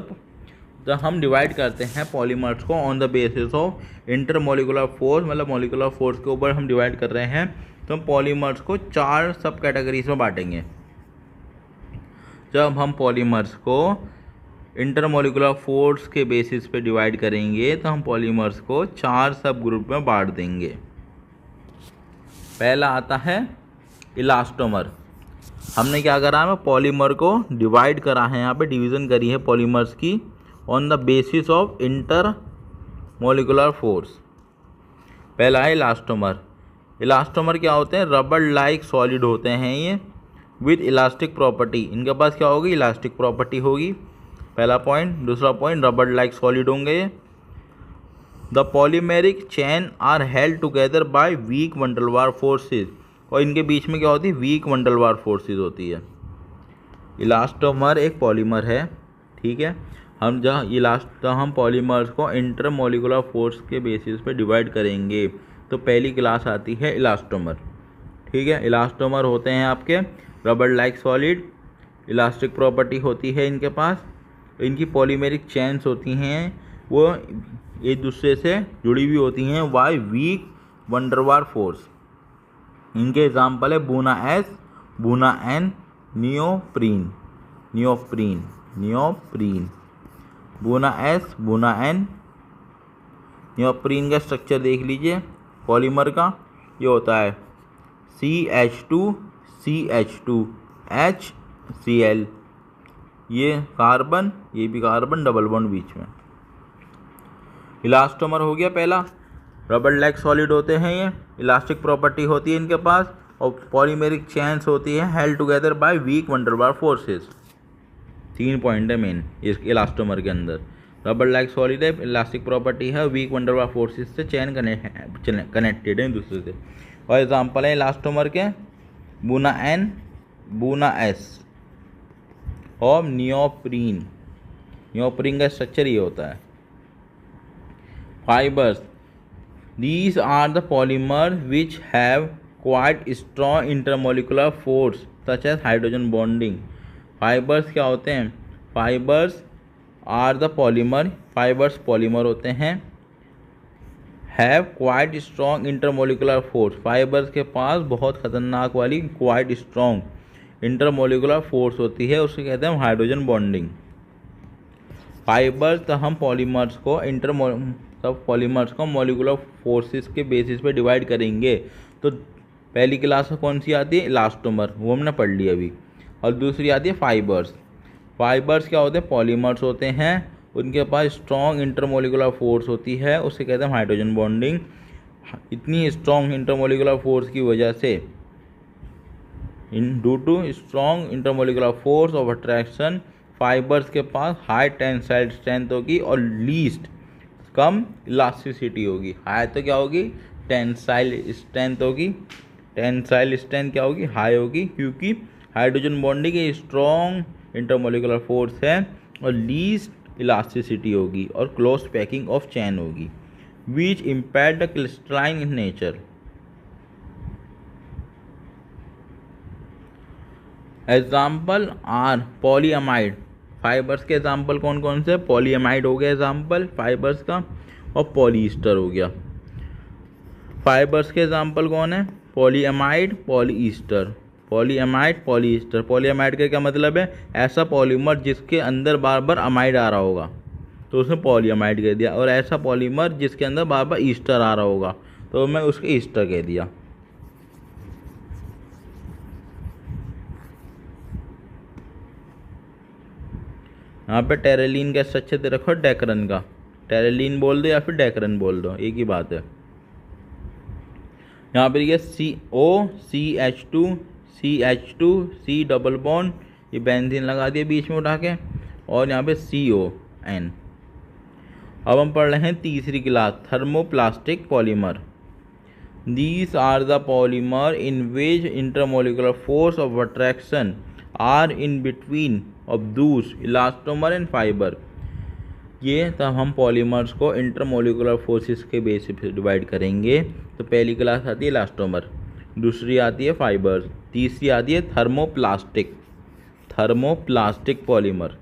Speaker 1: जब हम डिवाइड करते हैं पॉलीमर्स को on the basis of intermolecular force, मतलब मोलिकुलर फोर्स के ऊपर हम डिवाइड कर रहे हैं, तो हम पॉलीमर्स को 4 सब कैटेगरीज में बांटेंगे। जब हम पॉलीमर्स को इंटरमोलिकुलर फोर्स के बेसिस पे डिवाइड करेंगे तो हम पॉलीमर्स को 4 सब ग्रुप में बांट देंगे। पहला आता है इलास्टोमर। हमने क्या करा है, पॉलीमर को डिवाइड करा है, यहाँ पे डिवीज़न करी है पॉलीमर्स की on the basis of inter molecular force. पहला है इलास्टोमर। इलास्टोमर क्या होते हैं, रबर लाइक सॉलिड होते हैं ये विद इलास्टिक प्रॉपर्टी। इनके पास क्या होगी, इलास्टिक प्रॉपर्टी होगी, पहला पॉइंट। दूसरा पॉइंट, रबर लाइक सॉलिड होंगे ये। The polymeric chain are held together by weak van der Waals forces, और इनके बीच में क्या होती है, weak van der Waals forces होती है। इलास्टोमर एक पॉलीमर है, ठीक है। हम पॉलीमर्स को इंटरमोलिकुलर फोर्स के बेसिस पे डिवाइड करेंगे, तो पहली क्लास आती है इलास्टोमर, ठीक है। इलास्टोमर होते हैं आपके rubber like solid, elastic property होती है इनके पास, इनकी पॉलीमेरिक चेन्स होती हैं, वो एक दूसरे से जुड़ी हुई होती हैं by weak van der Waals force. इनके एग्जाम्पल है Buna S, Buna N, neoprene, Buna S, Buna N. Neoprene का स्ट्रक्चर देख लीजिए पॉलीमर का, ये होता है CH2 HCl, ये कार्बन, ये भी कार्बन, डबल बॉन्ड बीच में। इलास्टोमर हो गया पहला, रबर लाइक सॉलिड होते हैं ये, इलास्टिक प्रॉपर्टी होती है इनके पास, और पॉलीमेरिक चेन्स होती है held together by weak van der Waals forces. 3 point है मेन इस इलास्टोमर के अंदर, रबर लाइक सॉलिड है, इलास्टिक प्रॉपर्टी है, weak van der Waals forces से चेन कनेक्टेड है दूसरे से। और एग्जाम्पल है इलास्टोमर के बूना एन, बूना एस और नियोप्रीन। नियोप्रीन का स्ट्रक्चर ये होता है। Fibres, these are the polymers which have quite strong intermolecular force such as hydrogen bonding। Fibres क्या होते हैं, fibres are the polymer, fibres polymer होते हैं, have quite strong intermolecular force, fibres के पास बहुत खतरनाक वाली क्वाइट स्ट्रॉन्ग इंटरमोलिकुलर फोर्स होती है, उसे कहते हैं हाइड्रोजन बॉन्डिंग। फाइबर्स तो हम पॉलीमर्स को मोलिकुलर फोर्सेस के बेसिस पे डिवाइड करेंगे, तो पहली क्लास कौन सी आती है, इलास्टोमर, वो हमने पढ़ लिया अभी। और दूसरी आती है फाइबर्स। फाइबर्स क्या होते हैं, पॉलीमर्स होते हैं, उनके पास स्ट्रॉन्ग इंटरमोलिकुलर फोर्स होती है, उसे कहते हैं हाइड्रोजन बॉन्डिंग। इतनी स्ट्रॉन्ग इंटरमोलिकुलर फोर्स की वजह से, due to strong intermolecular force of attraction, fibres के पास हाई टेंसाइल स्ट्रेंथ होगी और लीस्ट कम इलास्टिसिटी होगी। हाई तो क्या होगी, टेंसाइल स्ट्रेंथ होगी, टेंसाइल स्ट्रेंथ क्या होगी, हाई होगी, क्योंकि हाइड्रोजन बॉन्डिंग एक स्ट्रॉन्ग इंटरमोलिकुलर फोर्स है, और लीस्ट इलास्टिसिटी होगी, और क्लोज पैकिंग ऑफ चैन होगी, which impact the crystalline in nature. Example are polyamide, fibres के एग्जाम्पल कौन कौन से, पॉलीअमाइड हो गया एग्जाम्पल फाइबर्स का, और पॉलीस्टर हो गया। फाइबर्स के एग्जाम्पल कौन है, polyamide, polyester, polyamide, polyester. Polyamide का क्या मतलब है, ऐसा पॉलीमर जिसके अंदर बार बार अमाइड आ रहा होगा तो उसने पॉलीअमाइड कह दिया, और ऐसा पॉलीमर जिसके अंदर बार बार ईस्टर आ रहा होगा तो मैं उसके ईस्टर कह दिया। यहाँ पे टेरेलिन का स्ट्रक्चर दे रखो डेकरन का, टेरेलिन बोल दो या फिर डेकरन बोल दो, एक ही बात है। यहाँ पे ये COCH2 C डबल बॉन्ड, ये बेंजीन लगा दिया बीच में उठा के, और यहाँ पे CON। अब हम पढ़ रहे हैं तीसरी class, thermoplastic polymer. These are the polymer in which intermolecular force of attraction are in between of those elastomer and fibre. ये तब हम पॉलीमर्स को इंटरमोलिकुलर फोर्सेस के बेसिस पे डिवाइड करेंगे, तो पहली क्लास आती है इलास्टोमर, दूसरी आती है फाइबर्स, तीसरी आती है थर्मोप्लास्टिक पॉलीमर।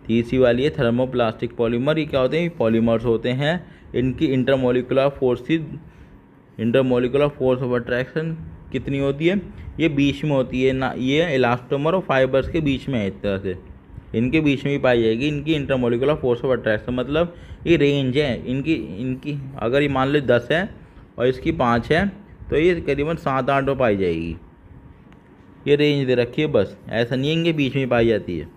Speaker 1: तीसरी वाली है थर्मोप्लास्टिक पॉलीमर। ये क्या होते हैं, पॉलीमर्स होते हैं, इनकी इंटरमोलिकुलर फोर्स ऑफ अट्रैक्शन कितनी होती है, ये बीच में होती है ना, ये इलास्टोमर और फाइबर्स के बीच में है, इस तरह से इनके बीच में ही पाई जाएगी इनकी इंटरमोलिकुलर फोर्स ऑफ अट्रैक्शन। मतलब ये रेंज है इनकी अगर ये मान लो 10 है और इसकी 5 है, तो ये करीबन 7-8 में पाई जाएगी। ये रेंज दे रखी है बस, ऐसा नहीं है कि बीच में पाई जाती है।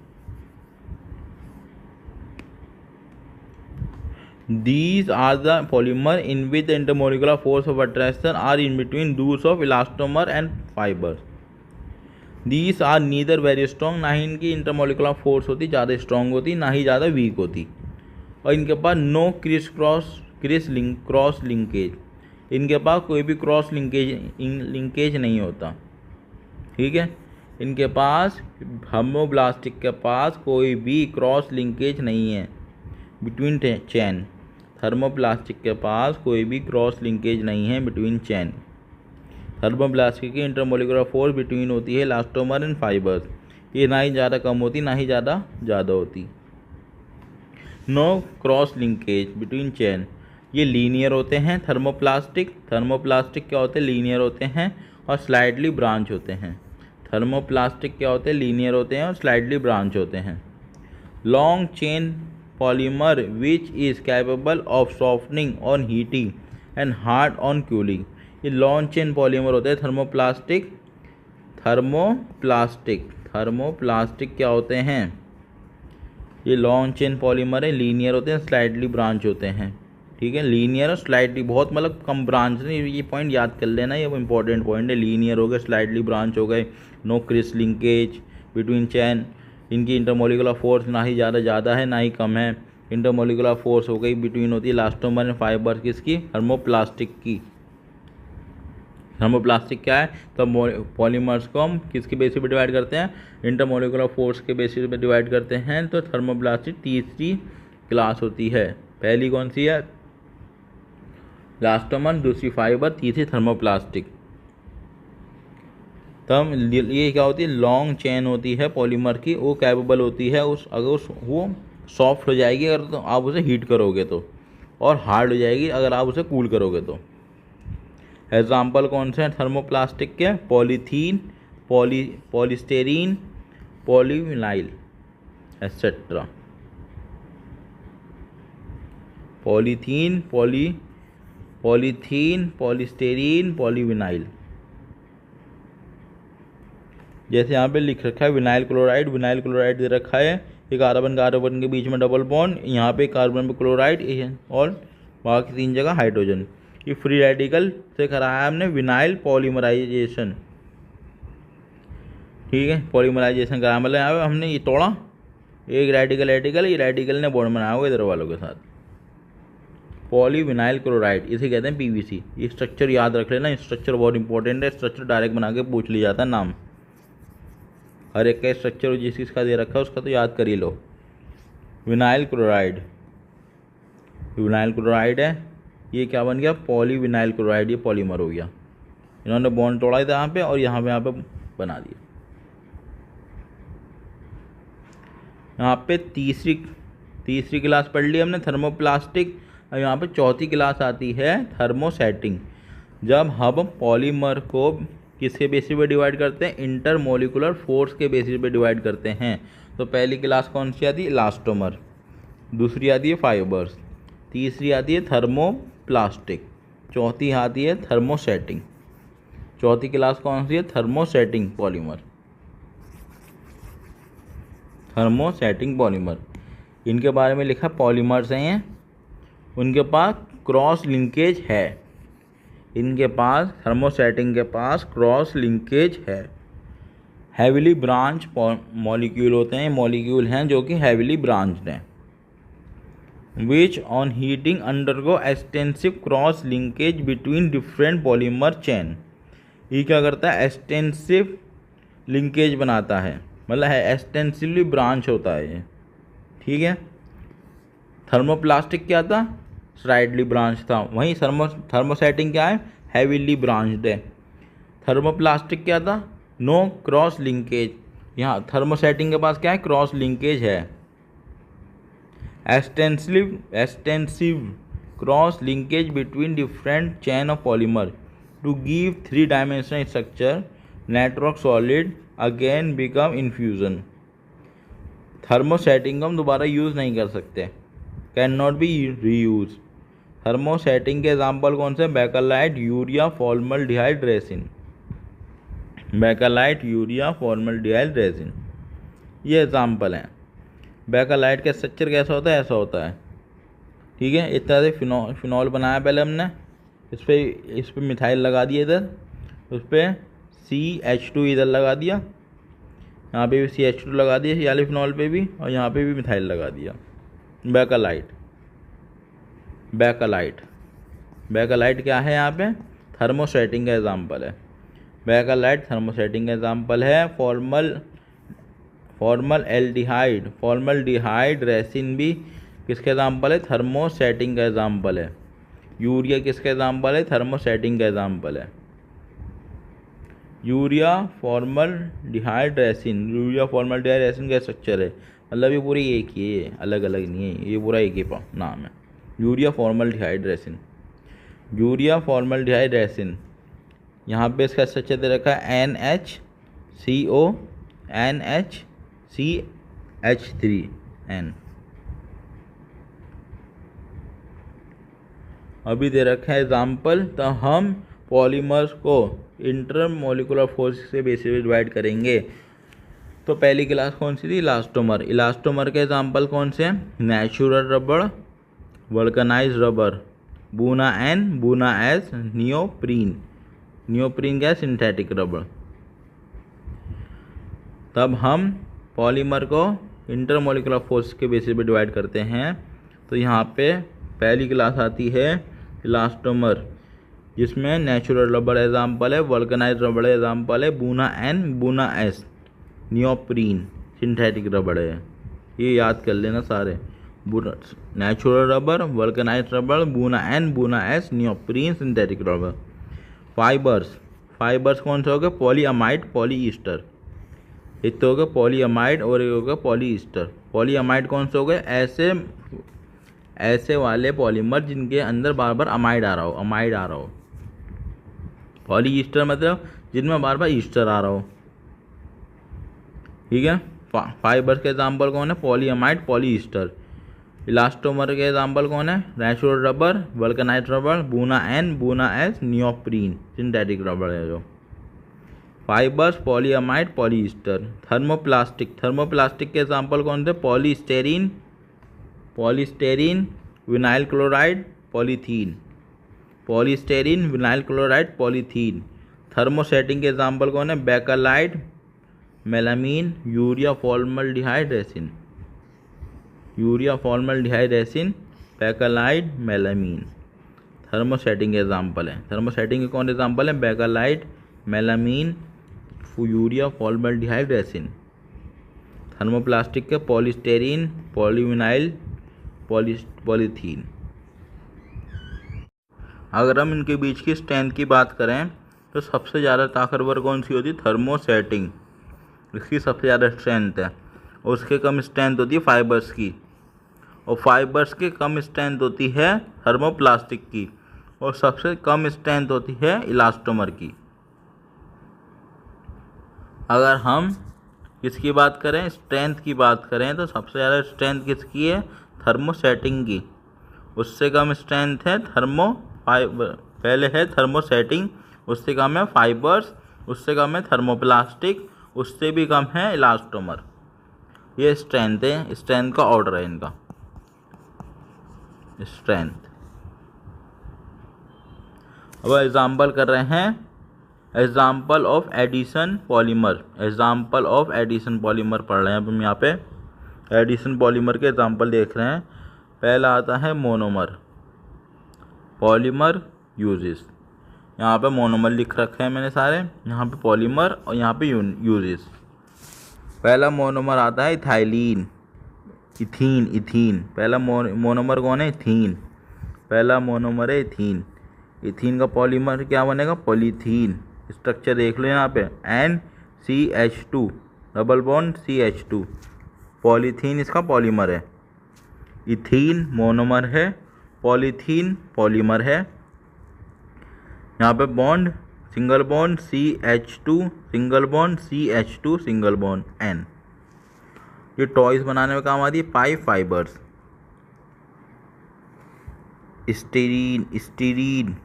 Speaker 1: These are the polymer in which the intermolecular force of attraction are in between those of elastomer and fibers. These are neither very strong, ना ही इनकी इंटरमोलिकुलर फोर्स होती ज़्यादा स्ट्रॉन्ग होती, ना ही ज़्यादा वीक होती, और इनके पास नो क्रॉस लिंकेज, इनके पास कोई भी क्रॉस लिंकेज नहीं होता। ठीक है, इनके पास थर्मोप्लास्टिक के पास कोई भी क्रॉस लिंकेज नहीं है बिटवीन चैन। थर्मोप्लास्टिक के पास कोई भी क्रॉस लिंकेज नहीं है बिटवीन चैन। थर्मोप्लास्टिक की इंटरमोलिकुलर फोर्स बिटवीन होती है इलास्टोमर एंड फाइबर्स, ये ना ही ज़्यादा कम होती ना ही ज़्यादा होती। नो क्रॉस लिंकेज बिटवीन चैन, ये लीनियर होते हैं। थर्मोप्लास्टिक क्या होते हैं, लीनियर होते हैं और स्लाइडली ब्रांच होते हैं। थर्मोप्लास्टिक क्या होते हैं, लीनियर होते हैं और स्लाइडली ब्रांच होते हैं। Long chain polymer which is capable of softening on heating and hard on cooling, ये लॉन्ग चेन पॉलीमर होते हैं। थर्मोप्लास्टिक क्या होते हैं, ये लॉन्ग चेन पॉलीमर है, लीनियर होते हैं, स्लाइडली ब्रांच होते हैं। ठीक है, लीनियर और स्लाइडली, बहुत मतलब कम ब्रांच नहीं, ये पॉइंट याद कर लेना, ये इंपॉर्टेंट पॉइंट है। लीनियर हो गए, स्लाइडली ब्रांच हो गए, नो क्रॉस लिंकेज बिटवीन चैन, इनकी इंटरमोलिकुलर फोर्स ना ही ज़्यादा है ना ही कम है। इंटरमोलिकुलर फोर्स हो गई बिटवीन होती है इलास्टोमर एंड फाइबर, किसकी, थर्मोप्लास्टिक की। थर्मोप्लास्टिक क्या है, तो पॉलीमर्स को हम किसके बेसिस पे डिवाइड करते हैं, इंटरमोलिकुलर फोर्स के बेसिस पे डिवाइड करते हैं। तो थर्मोप्लास्टिक तीसरी क्लास होती है। पहली कौन सी है, इलास्टोमर, दूसरी फाइबर, तीसरी थर्मोप्लास्टिक। तब ये क्या होती है, लॉन्ग चेन होती है पॉलीमर की, वो कैपेबल होती है वो सॉफ्ट हो जाएगी अगर तो आप उसे हीट करोगे तो, और हार्ड हो जाएगी अगर आप उसे कूल करोगे तो। एग्जाम्पल कौन से हैं थर्मोप्लास्टिक के, polythene, polystyrene, polyvinyl et cetera. Polythene, polystyrene, polyvinyl. जैसे यहाँ पे लिख रखा है विनाइल क्लोराइड दे रखा है, एक कार्बन के बीच में डबल बॉन्ड, यहाँ पे कार्बन पे क्लोराइड और बाकी 3 जगह हाइड्रोजन। ये फ्री रेडिकल से कराया हमने विनाइल पॉलीमराइजेशन। ठीक है, पॉलीमराइजेशन कराया, मतलब यहाँ पे हमने ये तोड़ा, एक रेडिकल ये रेडिकल ने बॉन्ड बनाया हुआ इधर वालों के साथ। पॉलीविनाइल क्लोराइड इसे कहते हैं पीवीसी। ये स्ट्रक्चर याद रख लेना, स्ट्रक्चर बहुत इंपॉर्टेंट है, स्ट्रक्चर डायरेक्ट बना के पूछ लिया जाता है नाम। हर एक का स्ट्रक्चर जिस चीज़ दे रखा है उसका तो याद कर ही लो। विनाइल क्लोराइड है, ये क्या बन गया, पॉलीविनाइल क्लोराइड, ये पॉलीमर हो गया। इन्होंने बॉन्ड तोड़ा था यहाँ पे और यहाँ पे बना दिया। यहाँ पे तीसरी क्लास पढ़ ली हमने थर्मोप्लास्टिक। और यहाँ पे चौथी क्लास आती है थर्मोसेटिंग। जब हम पॉलीमर को किसके बेसिस पे डिवाइड करते हैं, इंटरमोलिकुलर फोर्स के बेसिस पे डिवाइड करते हैं। तो पहली क्लास कौन सी आती है, इलास्टोमर, दूसरी आती है फाइबर्स, तीसरी आती है थर्मोप्लास्टिक, चौथी आती है थर्मोसेटिंग। चौथी क्लास कौन सी है, थर्मोसेटिंग पॉलीमर। इनके बारे में लिखा पॉलीमर्स हैं, उनके पास क्रॉस लिंकेज है। इनके पास थर्मोसेटिंग के पास क्रॉस लिंकेज है। हैविली ब्रांच मॉलिक्यूल होते हैं, मॉलिक्यूल हैं जो कि हैविली ब्रांच्ड हैं। Which on heating undergo extensive cross linkage between different polymer chain. ये क्या करता है, एक्सटेंसिव लिंकेज बनाता है, मतलब है एक्सटेंसिवली ब्रांच होता है ये। ठीक है, थर्मोप्लास्टिक क्या था, स्लाइडली ब्रांच था। वहीं थर्मोसेटिंग क्या है, हैवीली ब्रांच्ड है। थर्मोप्लास्टिक क्या था, नो क्रॉस लिंकेज। यहाँ थर्मोसेटिंग के पास क्या है, क्रॉस लिंकेज है। Extensive cross linkage between different chain of polymer to give 3 dimensional structure network solid again become infusion. Thermosetting को हम दोबारा यूज़ नहीं कर सकते, can not be reuse. Thermosetting के एग्जाम्पल कौन से? Bakelite, urea, formaldehyde, resin. Bakelite, urea, formaldehyde, resin, ये एग्जाम्पल हैं। बेकेलाइट का स्ट्रक्चर कैसा होता है? ऐसा होता है, ठीक है। इस तरह से फिनॉल बनाया पहले हमने, इस पर मिथाइल लगा दिया, इधर उस पर CH2 इधर लगा दिया, यहाँ पे भी CH2 लगा दिया ये वाले फिनॉल पे भी, और यहाँ पे भी मिथाइल लगा दिया। बेकेलाइट, बेकेलाइट, बेकेलाइट क्या है? यहाँ पे थर्मोसेटिंग का एग्जाम्पल है। बेकेलाइट थर्मोसेटिंग का एग्जाम्पल है। फॉर्मल्डिहाइड, फॉर्मल्डिहाइड रेसिन भी किसका एग्जाम्पल है? थर्मोसेटिंग का एग्जाम्पल है। यूरिया किसका एग्जाम्पल है? थर्मोसेटिंग का एग्जाम्पल है। Urea formaldehyde resin, urea formaldehyde resin का स्ट्रक्चर है, मतलब ये पूरी एक ही है, अलग अलग नहीं है, ये पूरा एक ही नाम है, urea formaldehyde resin. Urea formaldehyde resin, यहाँ पे इसका स्ट्रक्चर दे रखा है NHCO NHCH3N। अभी दे रखा है एग्जाम्पल। तो हम पॉलीमर्स को इंटरमोलिकुलर फोर्स से बेसिस पे डिवाइड करेंगे। तो पहली क्लास कौन सी थी? इलास्टोमर। इलास्टोमर के एग्जाम्पल कौन से हैं? नेचुरल रबड़, vulcanise rubber, Buna N, Buna S, neoprene. Neoprene क्या है? सिंथेटिक रबड़। तब हम पॉलीमर को इंटरमोलिकुलर फोर्स के बेसिस पे डिवाइड करते हैं। तो यहाँ पे पहली क्लास आती है इलास्टोमर, जिसमें नेचुरल रबड़ एग्जाम्पल है, वल्कनाइज रबड़ एग्जाम्पल है, buna N, Buna S, neoprene synthetic रबड़ है। ये याद कर लेना सारे, नेचुरल रबर, वल्कनाइज रबड़, buna N, Buna S, neoprene synthetic रबड़। फाइबर्स, फाइबर्स कौन से हो गए? पॉलीअमाइड, पॉलीईस्टर। एक तो हो गया पॉलीअमाइड और एक हो गया पॉलीईस्टर। पॉलीअमाइड कौन से हो गए? ऐसे वाले पॉलीमर जिनके अंदर बार बार अमाइड आ रहा हो, अमाइड आ रहा हो। पॉलीईस्टर मतलब जिनमें बार बार ईस्टर आ रहा हो, ठीक है। फाइबर्स के एग्जाम्पल कौन है? Polyamide, polyester. इलास्टोमर के एग्जाम्पल कौन है? Natural rubber, vulcanise rubber, Buna N, Buna S, neoprene synthetic rubber है जो। Fibres, polyamide, polyester. Thermoplastic, thermoplastic के एग्जाम्पल कौन थे? Polystyrene, polystyrene, vinyl chloride, polythene. Polystyrene, vinyl chloride, polythene. Thermosetting के example कौन है? Bakelite, melamine, urea formaldehyde resin. Urea formaldehyde resin, bakelite, melamine thermosetting के example है। थर्मोसेटिंग के कौन एग्जाम्पल है? Bakelite, melamine, urea formaldehyde resin. Thermoplastic के पॉलीस्टेरीन, polyvinyl, polythene. अगर हम इनके बीच की स्ट्रेंथ की बात करें तो सबसे ज़्यादा ताकतवर कौन सी होती है? थर्मोसेटिंग, इसकी सबसे ज़्यादा स्ट्रेंथ है। और उसके कम स्ट्रेंथ होती है फाइबर्स की, और फाइबर्स की कम स्ट्रेंथ होती है थर्मोप्लास्टिक की, और सबसे कम स्ट्रेंथ होती है इलास्टोमर की। अगर हम किसकी बात करें, स्ट्रेंथ की बात करें, तो सबसे ज़्यादा स्ट्रेंथ किसकी है? थर्मोसेटिंग की। उससे कम स्ट्रेंथ है पहले है थर्मोसेटिंग, उससे कम है फाइबर्स, उससे कम है थर्मोप्लास्टिक, उससे भी कम है इलास्टोमर। ये स्ट्रेंथ है, स्ट्रेंथ का ऑर्डर है इनका, स्ट्रेंथ। अब एग्जाम्पल कर रहे हैं, example of addition polymer. Example of addition polymer पढ़ रहे हैं अब हम यहाँ पे। एडिशन पॉलीमर के एग्जाम्पल देख रहे हैं। पहला आता है मोनोमर, पॉलीमर यूजेस। यहाँ पे मोनोमर लिख रखे हैं मैंने सारे, यहाँ पे पॉलीमर और यहाँ पे यूजेस। पहला मोनोमर आता है इथाइलिन, इथीन, इथीन। पहला मोनोमर कौन है? इथीन। पहला मोनोमर है इथीन। इथीन का पॉलीमर क्या बनेगा? पॉलीथीन। स्ट्रक्चर देख लो यहाँ पे, NCH2 double bond CH2, polythene इसका पॉलीमर है। इथीन मोनोमर है, पॉलीथीन पॉलीमर है। यहाँ पे bond, single bond CH2, single bond CH2, single bond N। ये टॉयज बनाने में काम आती है, pipe fibres. Styrene styrene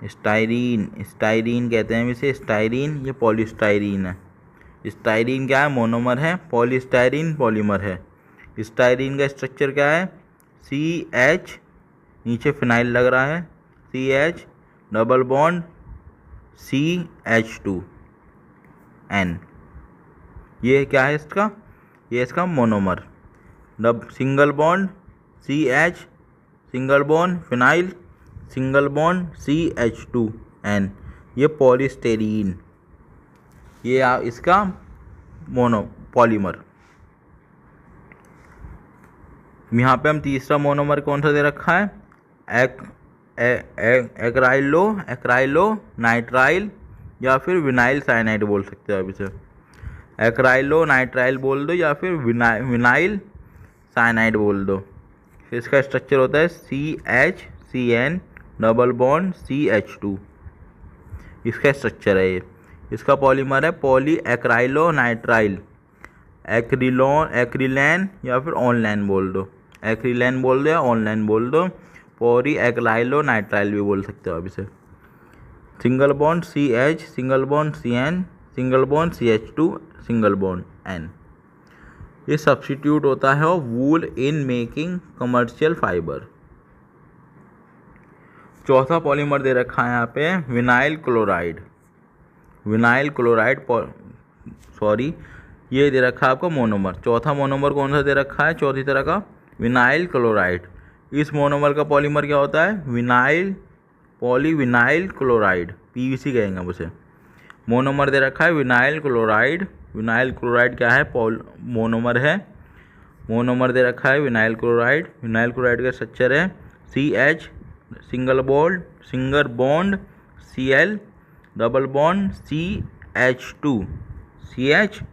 Speaker 1: styrene styrene कहते हैं इसे स्टाइरीन। ये पॉलीस्टाइरीन है। स्टाइरीन क्या है? मोनोमर है। पॉलीस्टाइरीन पॉलीमर है। स्टाइरीन का स्ट्रक्चर क्या है? CH, नीचे फिनाइल लग रहा है, CH डबल बॉन्ड CH2N। ये क्या है इसका? ये इसका monomer. Single bond CH, single bond phenyl, single bond CH2N। ये पॉलीस्टेरीन, ये इसका पॉलीमर। यहाँ पे हम तीसरा मोनोमर कौन सा दे रखा है? एक्राइलो नाइट्राइल या फिर विनाइल साइनाइड बोल सकते हो आप इसे। एक्राइलो नाइट्राइल बोल दो या फिर विनाइल साइनाइड बोल दो। फिर इसका स्ट्रक्चर होता है CHCN डबल बॉन्ड CH2। इसका स्ट्रक्चर है ये। इसका पॉलीमर है पॉली एक्राइलो नाइट्राइल। एक्रिलैन या फिर ऑनलाइन बोल दो। एक्रिलैन बोल दो या ऑनलाइन बोल दो। पॉली एक्राइलो नाइट्राइल भी बोल सकते हो आप इसे। Single bond CH, single bond CN, single bond CH2, single bond N। ये सब्स्टिट्यूट होता है वूल इन मेकिंग कमर्शियल फाइबर। चौथा पॉलीमर दे रखा है यहाँ पे विनाइल क्लोराइड। विनाइल क्लोराइड ये दे रखा है आपको मोनोमर। चौथा मोनोमर कौन सा दे रखा है चौथी तरह का? Vinyl chloride. इस मोनोमर का पॉलीमर क्या होता है? पॉलीविनाइल क्लोराइड, PVC कहेंगे हम उसे। मोनोमर दे रखा है विनाइल क्लोराइड। विनाइल क्लोराइड क्या है? मोनोमर है। मोनोमर दे रखा है विनाइल क्लोराइड। विनाइल क्लोराइड का स्ट्रक्चर है CH, single bond Cl double bond CH2, CH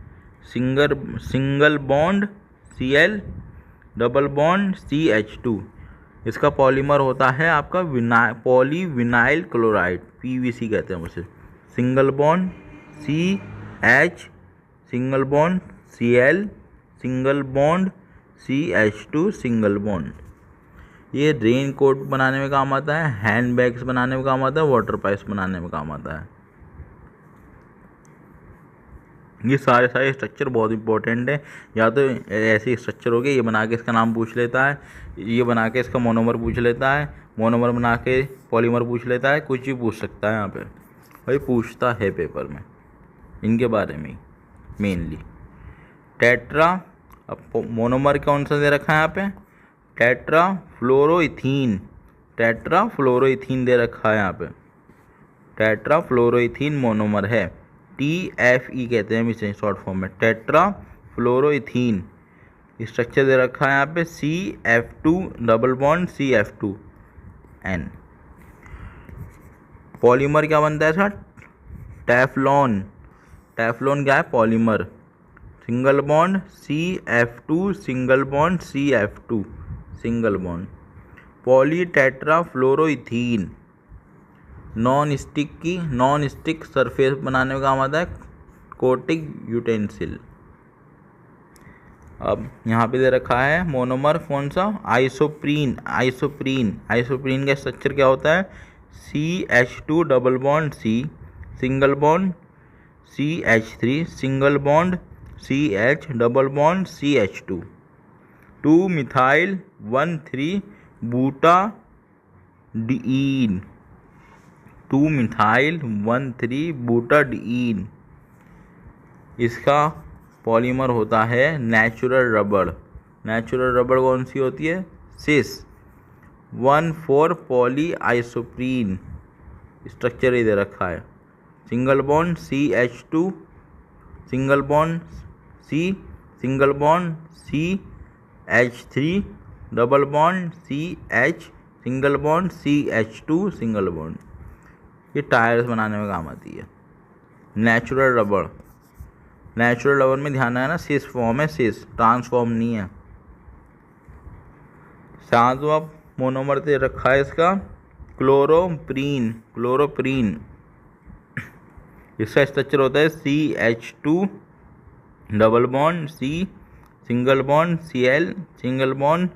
Speaker 1: single bond Cl double bond CH2। इसका पॉलीमर होता है आपका पॉलीविनाइल क्लोराइड, PVC कहते हैं उसे। Single bond CH, single bond Cl, single bond CH2, single bond. ये रेन कोट बनाने में काम आता है, हैंड बैग्स बनाने में काम आता है, वाटर पाइप्स बनाने में काम आता है। ये सारे स्ट्रक्चर बहुत इंपॉर्टेंट है। या तो ऐसे स्ट्रक्चर हो गए, ये बना के इसका नाम पूछ लेता है, ये बना के इसका मोनोमर पूछ लेता है, मोनोमर बना के पॉलीमर पूछ लेता है, कुछ भी पूछ सकता है यहाँ पे। भाई पूछता है पेपर में इनके बारे में मेनली। टेट्रा, अब मोनोमर कौन सा दे रखा है यहाँ पे? टेट्राफ्लोरोइथीन। टेट्राफ्लोरोइथीन दे रखा है यहाँ पे। टेट्राफ्लोरोइथीन मोनोमर है। TFE कहते हैं इसे शॉर्ट फॉर्म में, टेट्राफ्लोरोइथीन। स्ट्रक्चर दे रखा है यहाँ पे CF2 double bond CF2N। Polymer क्या बनता है सर? टेफ्लॉन। टेफ्लॉन क्या है? Polymer. Single bond CF2, single bond CF2, single bond. Polytetrafluoroethylene non stick surface बनाने में काम आता है, कोटिंग यूटेंसिल। अब यहाँ पे दे रखा है मोनोमर कौन सा? आइसोप्रीन। आइसोप्रीन का स्ट्रक्चर क्या होता है? CH2 double bond C, single bond CH3, single bond CH double bond CH2, 2 methyl 1,3 बूटाडीन, 2 methyl 1,3 बूटाडीन। इसका पॉलीमर होता है नेचुरल रबड़। नेचुरल रबड़ कौन सी होती है? Cis 1,4 poly isoprene. स्ट्रक्चर ही दे रखा है। Single bond CH2, single bond C, single bond CH3 double bond CH, single bond CH2, single bond. ये टायर्स बनाने में काम आती है। नेचुरल रबड़ में ध्यान है ना, सिस फॉर्म है, सिस ट्रांसफॉर्म नहीं है। सातवां मोनोमर दे रखा है इसका क्लोरोप्रीन। इसका स्ट्रक्चर होता है CH2 double bond C, single bond Cl, single bond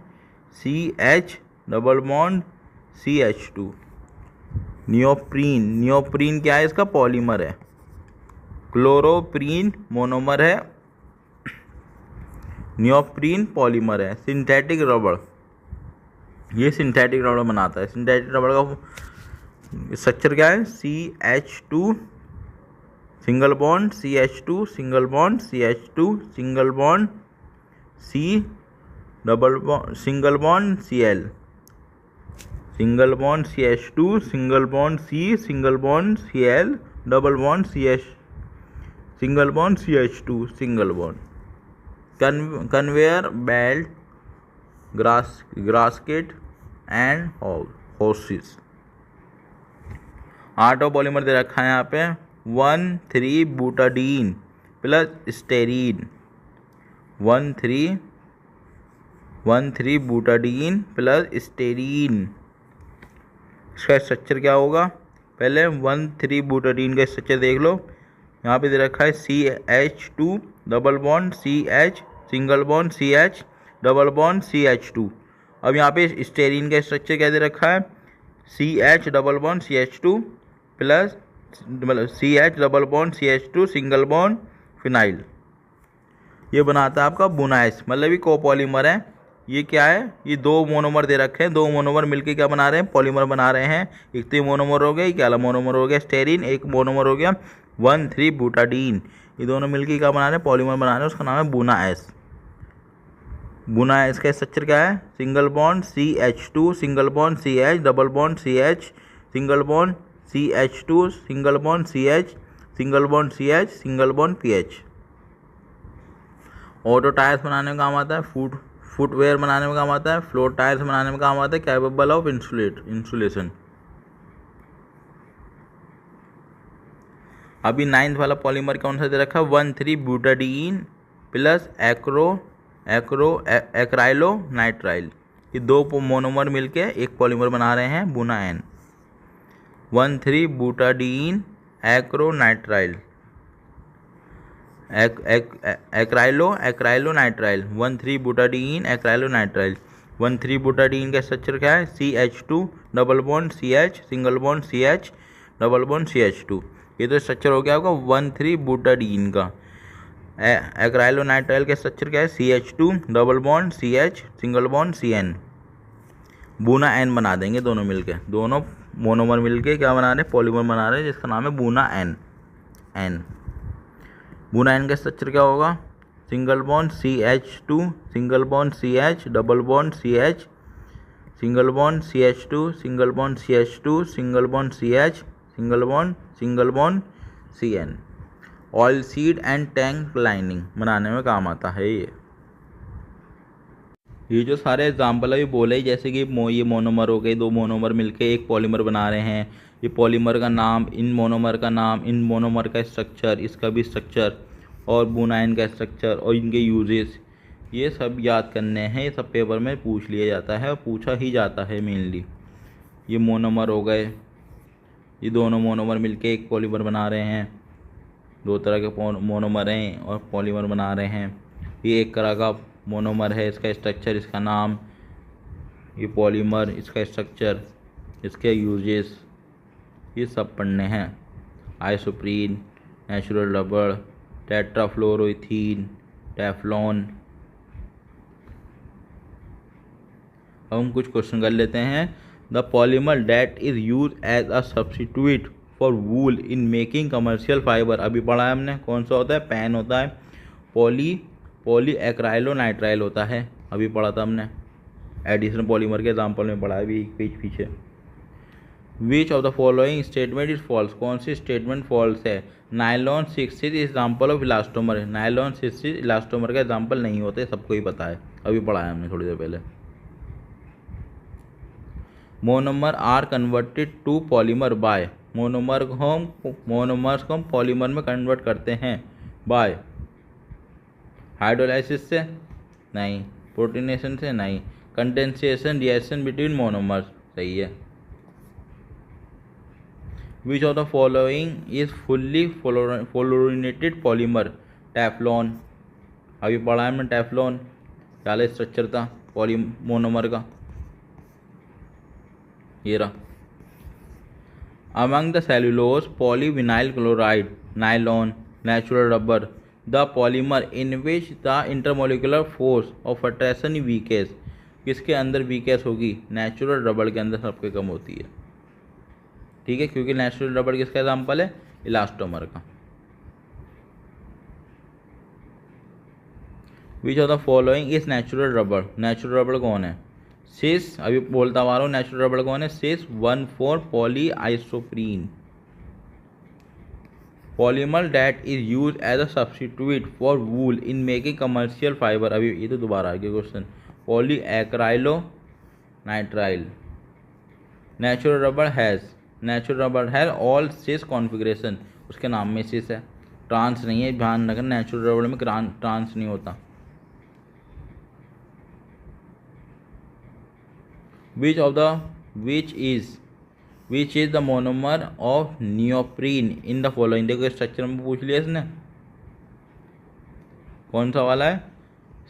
Speaker 1: CH, double bond CH2। Neoprene क्या है, इसका पॉलीमर है। क्लोरोप्रीन मोनोमर है, नियोप्रीन पॉलीमर है। सिंथेटिक रबड़, ये सिंथेटिक रबड़ बनाता है। सिंथेटिक रबड़ का स्ट्रक्चर क्या है, CH2 single bond CH2 single bond CH2 single bond C double bond single bond Cl single bond CH2 single bond C single bond Cl double bond CH single bond CH2 single bond. Conveyor belt, gasket and hoses. Auto polymer दे रखा है यहाँ पे 1,3-बूटाडीन plus स्टेरीन। 1,3-बूटाडीन plus स्टेरीन। इसका structure क्या होगा, पहले 1,3-बूटाडीन का स्ट्रक्चर देख लो। यहाँ पे दे रखा है CH2 double bond CH single bond CH double bond CH2। अब यहाँ पे स्टेरीन का स्ट्रक्चर क्या दे रखा है, CH double bond CH2 plus मतलब CH double bond CH2 single bond phenyl. ये बनाता है आपका बुनाइस, मतलब ये कोपॉलीमर है। ये क्या है, ये दो मोनोमर दे रखे हैं, दो मोनोमर मिलके क्या बना रहे हैं, पॉलीमर बना रहे हैं। एक तो ये मोनोमर हो गया, एक वाला मोनोमर हो गया स्टेरीन, एक मोनोमर हो गया 1,3-बूटाडीन। ये दोनों मिलके क्या बना रहे हैं, पॉलीमर बना रहे हैं। उसका नाम है बुनाइस। बुनाइस का स्ट्रक्चर क्या है, single bond CH2 single bond CH double bond CH single bond CH2 single bond CH single bond CH single bond PH। Auto tyres बनाने में काम आता है, फुटवेयर बनाने में काम आता है, फ्लोर टायर्स बनाने में काम आता है, कैपेबल ऑफ इंसुलेशन। अभी 9th वाला पॉलीमर कौन सा दे रखा है, 1,3-ब्यूटाडीन प्लस एक्राइलो नाइट्राइल। ये दो मोनोमर मिलके एक पॉलीमर बना रहे हैं बुना एन। 1,3-ब्यूटाडीन एक्रोनाइट्राइल एक्राइलो नाइट्राइल 1,3-ब्यूटाडीन एक्राइलो नाइट्राइल। 1,3-ब्यूटाडीन का स्ट्रक्चर क्या है, CH2 double bond CH single bond CH double bond CH2। ये तो स्ट्रक्चर हो गया आपका 1,3-ब्यूटाडीन का। एक्राइलो नाइट्राइल का स्ट्रक्चर क्या है, CH2 double bond CH single bond CN। बुना एन बना देंगे दोनों मिलके, दोनों मोनोमर मिलके क्या बना रहे हैं, पॉलीमर बना रहे हैं, जिसका नाम है बुना एन। बुना एन का स्ट्रक्चर क्या होगा, single bond CH2 single bond CH double bond CH single bond CH2 single bond CH2 single bond CH single bond CN। Oil seed and tank lining बनाने में काम आता है। ये जो सारे एग्जाम्पल अभी बोले ही, जैसे कि ये मोनोमर हो गए, दो मोनोमर मिलके एक पॉलीमर बना रहे हैं। ये पॉलीमर का नाम, इन मोनोमर का नाम, इन मोनोमर का स्ट्रक्चर, इसका भी स्ट्रक्चर, और बुनाइन का स्ट्रक्चर और इनके यूजेस, ये सब याद करने हैं। ये सब पेपर में पूछ लिया जाता है और पूछा ही जाता है मेनली। ये मोनोमर हो गए, ये दोनों मोनोमर मिलके एक पॉलीमर बना रहे हैं। दो तरह के मोनोमर हैं और पॉलीमर बना रहे हैं। ये एक तरह का मोनोमर है, इसका स्ट्रक्चर, इसका नाम, ये पॉलीमर, इसका स्ट्रक्चर, इसके यूजेस, ये सब पढ़ने हैं। Isoprene, natural rubber, tetrafluoroethene, Teflon. अब हम कुछ क्वेश्चन कर लेते हैं। The polymer that is use as a substitute for wool in making commercial fibre. अभी पढ़ा है हमने, कौन सा होता है, पैन होता है। पॉली एक्राइलो नाइट्राइल होता है, अभी पढ़ा था हमने। एडिशनल पॉलीमर के एग्जाम्पल में पढ़ा है भी एक पेज पीछे। Which of the following statement is false, कौन सी स्टेटमेंट फॉल्स है। Nylon 6 example of elastomer, nylon 6 elastomer का एग्जाम्पल नहीं होते, सबको ही पता है, अभी पढ़ा है हमने थोड़ी देर पहले। Monomer are converted to polymer by, monomers को हम पॉलीमर में कन्वर्ट करते हैं बाय हाइड्रोलाइसिस से नहीं, प्रोटीनेशन से नहीं, कंडेंसेशन रिएक्शन बिटवीन मोनोमर्स, सही है। Which of the following is fully fluorinated polymer, Teflon, अभी पढ़ा है हमने टेफ्लॉन, क्या स्ट्रक्चर था मोनोमर का। ये रहा। Among the cellulose, polyvinyl chloride, nylon, natural rubber, the polymer in which the intermolecular force of attraction weakest. किसके अंदर वीकेस्ट होगी? नेचुरल रबर के अंदर सबके कम होती है। ठीक है, क्योंकि नेचुरल रबर किसका एग्जाम्पल है? इलास्टोमर का। विच of the following is natural rubber? Natural rubber कौन है? सिस, अभी बोलता आ रहा हूँ, नेचुरल रबर कौन है? Cis 1,4 poly isoprene, polymer that is use as a substitute for wool in making commercial fibre. अभी ये तो दोबारा आ गया question. Poly acrylonitrile. Natural rubber has all cis configuration. उसके नाम में सिस है, ट्रांस नहीं है, ध्यान रखना। नेचुरल रबर में ट्रांस नहीं होता। Which is the monomer of neoprene in the following. देखो स्ट्रक्चर में पूछ लिया इसने, कौन सा वाला है?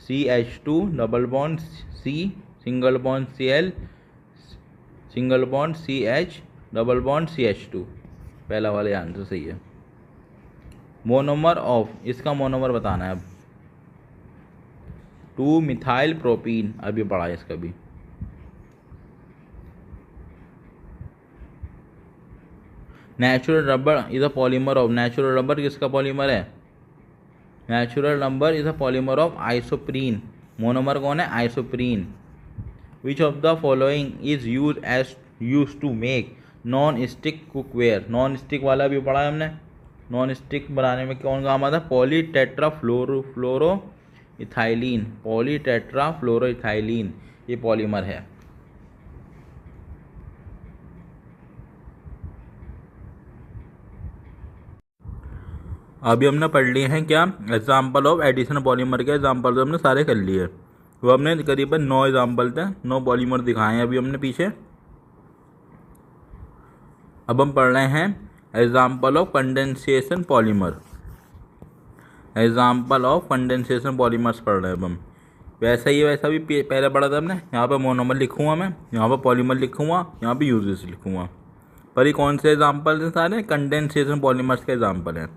Speaker 1: CH2 double bond C single bond Cl single bond CH double bond CH2। पहला वाला आंसर सही है। मोनोमर ऑफ, इसका मोनोमर बताना है अब। 2 मिथाइल प्रोपीन, अभी पढ़ा है इसका भी। Natural rubber is a polymer of, natural rubber किसका पॉलीमर है? Natural rubber is a polymer of isoprene. Monomer कौन है? Isoprene. Which of the following is use to make non stick cookware. Non stick वाला भी पढ़ा है हमने। Non stick बनाने में कौन काम आता है? पॉलीटेट्राफ्लोरो इथाइलिन। पॉलीटेट्राफ्लोरो इथाइलिन ये पॉलीमर है। अभी हमने पढ़ लिए हैं क्या? एग्जाम्पल ऑफ एडिशन पॉलीमर के एग्जाम्पल तो हमने सारे कर लिए। वो हमने करीबन 9 एग्जाम्पल थे, 9 पॉलीमर दिखाए हैं अभी हमने पीछे। अब हम पढ़ रहे हैं example of condensation polymer. Example of condensation polymers पढ़ रहे हैं अब हम। वैसा भी पहले पढ़ा था हमने। यहाँ पे मोनोमर लिखूँगा मैं, यहाँ पर पॉलीमर लिखूँगा, यहाँ पे यूजेस लिखूँगा। पर ये कौन से एग्जाम्पल हैं? सारे कंडेंसेशन पॉलीमर्स के एग्जाम्पल हैं।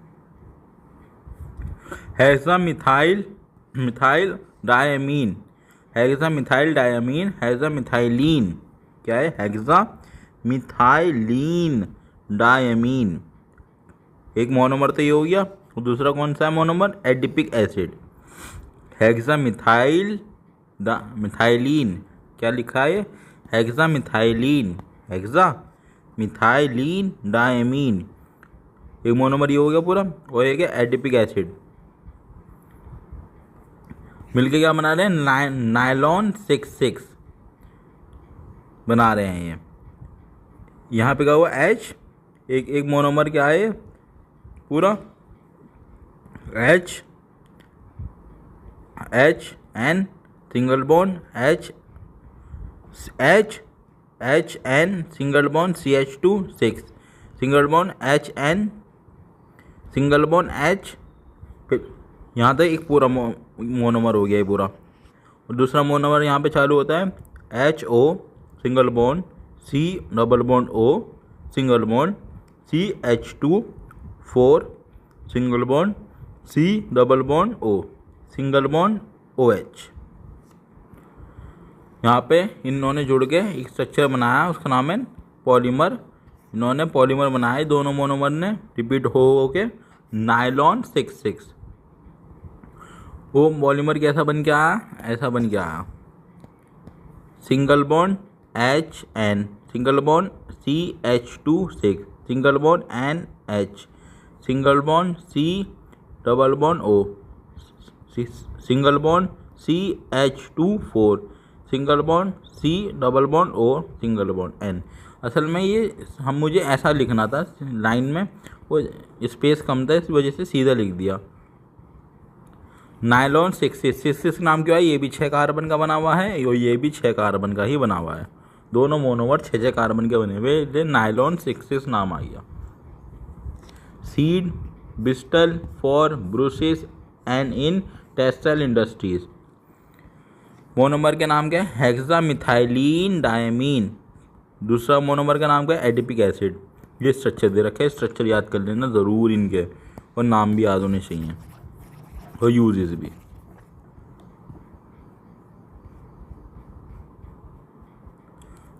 Speaker 1: Hexamethyl diamine, hexamethyl diamine, हेक्सामिथाइलीन। क्या है? हेक्सामिथाइलीन डायमीन। एक मोनोमर तो ये हो गया, और दूसरा कौन सा है monomer? Adipic acid. Hexamethyl methylene, क्या लिखा है? हेक्सामिथाइलीन, हेक्सामिथाइलीन डायमीन। एक मोनोमर ये हो गया पूरा, और एक है एडिपिक एसिड। मिलके क्या बना रहे हैं? नायलॉन 6,6 बना रहे हैं ये। यहाँ पे क्या हुआ? H, एक मोनोमर क्या है पूरा? HN single bond HN single bond CH2 6 single bond HN single bond H। फिर यहाँ तक एक पूरा मोनोमर हो गया है पूरा। और दूसरा मोनोमर यहाँ पे चालू होता है HO single bond C double bond O single bond CH2 4 single bond C double bond O single bond OH। यहाँ पे इन्होंने जुड़ के एक स्ट्रक्चर बनाया, उसका नाम है पॉलीमर। इन्होंने पॉलीमर बनाए दोनों मोनोमर ने, रिपीट हो के नायलॉन 6,6। वो पॉलीमर कैसा बन के आया? ऐसा बन के आया। Single bond HN single bond CH2 6 single bond NH single bond C double bond O single bond CH2 4 single bond C double bond O single bond N। असल में ये मुझे ऐसा लिखना था लाइन में, वो स्पेस कम था, इस वजह से सीधा लिख दिया। नायलॉन 6,6 नाम क्यों है? ये भी 6 कार्बन का बना हुआ है, ये भी 6 कार्बन का ही बना हुआ है। दोनों मोनोमर 6 कार्बन के बने हुए, इसलिए नायलॉन 6,6 नाम आ गया। Seed bristle for brushes and in textile industries. Monomer के नाम क्या है? हेक्सामिथाइलीन डायमीन। दूसरा मोनोमर का नाम क्या है? Adipic acid. ये स्ट्रक्चर दे रखा है, स्ट्रक्चर याद कर लेना ज़रूर इनके, और नाम भी याद होने चाहिए और यूजेस भी।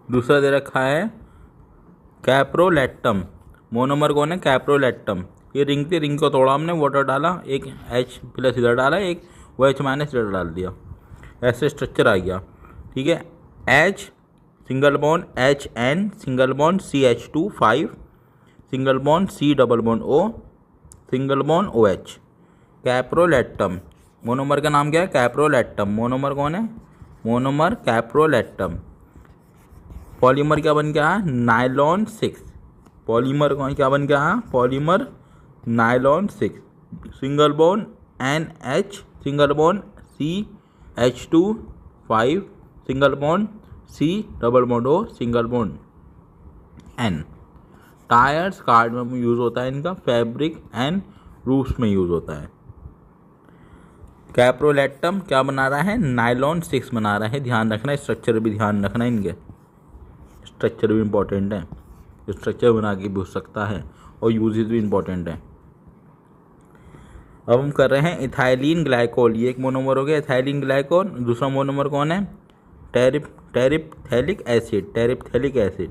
Speaker 1: दूसरा दे रखा है कैप्रोलैक्टम। मोनोमर कौन है? कैप्रोलैक्टम। ये रिंग थी, रिंग को तोड़ा हमने, वाटर डाला, एक H+ इधर डाला, एक OH- इधर डाल दिया, ऐसे स्ट्रक्चर आ गया। ठीक है, H single bond HN single bond CH2 5 single bond C double bond O single bond OH। Caprolactam. Monomer का नाम क्या है? कैप्रोलैक्टम। मोनोमर कौन है? Monomer caprolactam. पॉलीमर क्या बन गया है? नायलॉन 6। पॉलीमर कौन क्या बन गया है? Polymer nylon 6। Single bond NH single bond CH2 5 single bond C double bond O single bond N। Tyres card में यूज़ होता है इनका, फैब्रिक एंड रूफ्स में यूज़ होता है। कैप्रोलैक्टम क्या बना रहा है? नायलॉन 6 बना रहा है। ध्यान रखना, स्ट्रक्चर भी ध्यान रखना, इनके स्ट्रक्चर भी इंपॉर्टेंट है, स्ट्रक्चर बना के पूछ सकता है, और यूजेस भी इंपॉर्टेंट है। अब हम कर रहे हैं इथाइलिन ग्लाइकोल। ये एक मोनोमर हो गया इथाइलिन ग्लाइकोल। दूसरा मोनोमर कौन है? Terephthalic acid. Terephthalic acid.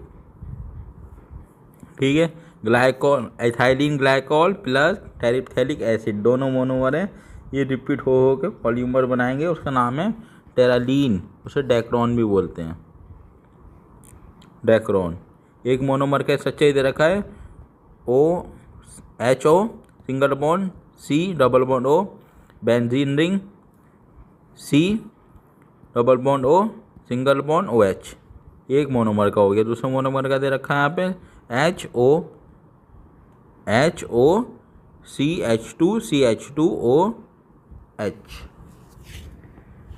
Speaker 1: ठीक है, glycol ethylene glycol plus terephthalic acid दोनों मोनोमर है। ये रिपीट हो के पॉलीमर बनाएंगे, उसका नाम है टेरालीन। उसे डेक्रोन भी बोलते हैं, डेक्रोन। एक मोनोमर का स्ट्रक्चर दे रखा है OHO single bond C double bond O benzene ring C double bond O single bond OH। एक मोनोमर का हो गया। दूसरा मोनोमर का दे रखा है यहाँ पे HO CH2 CH2OH।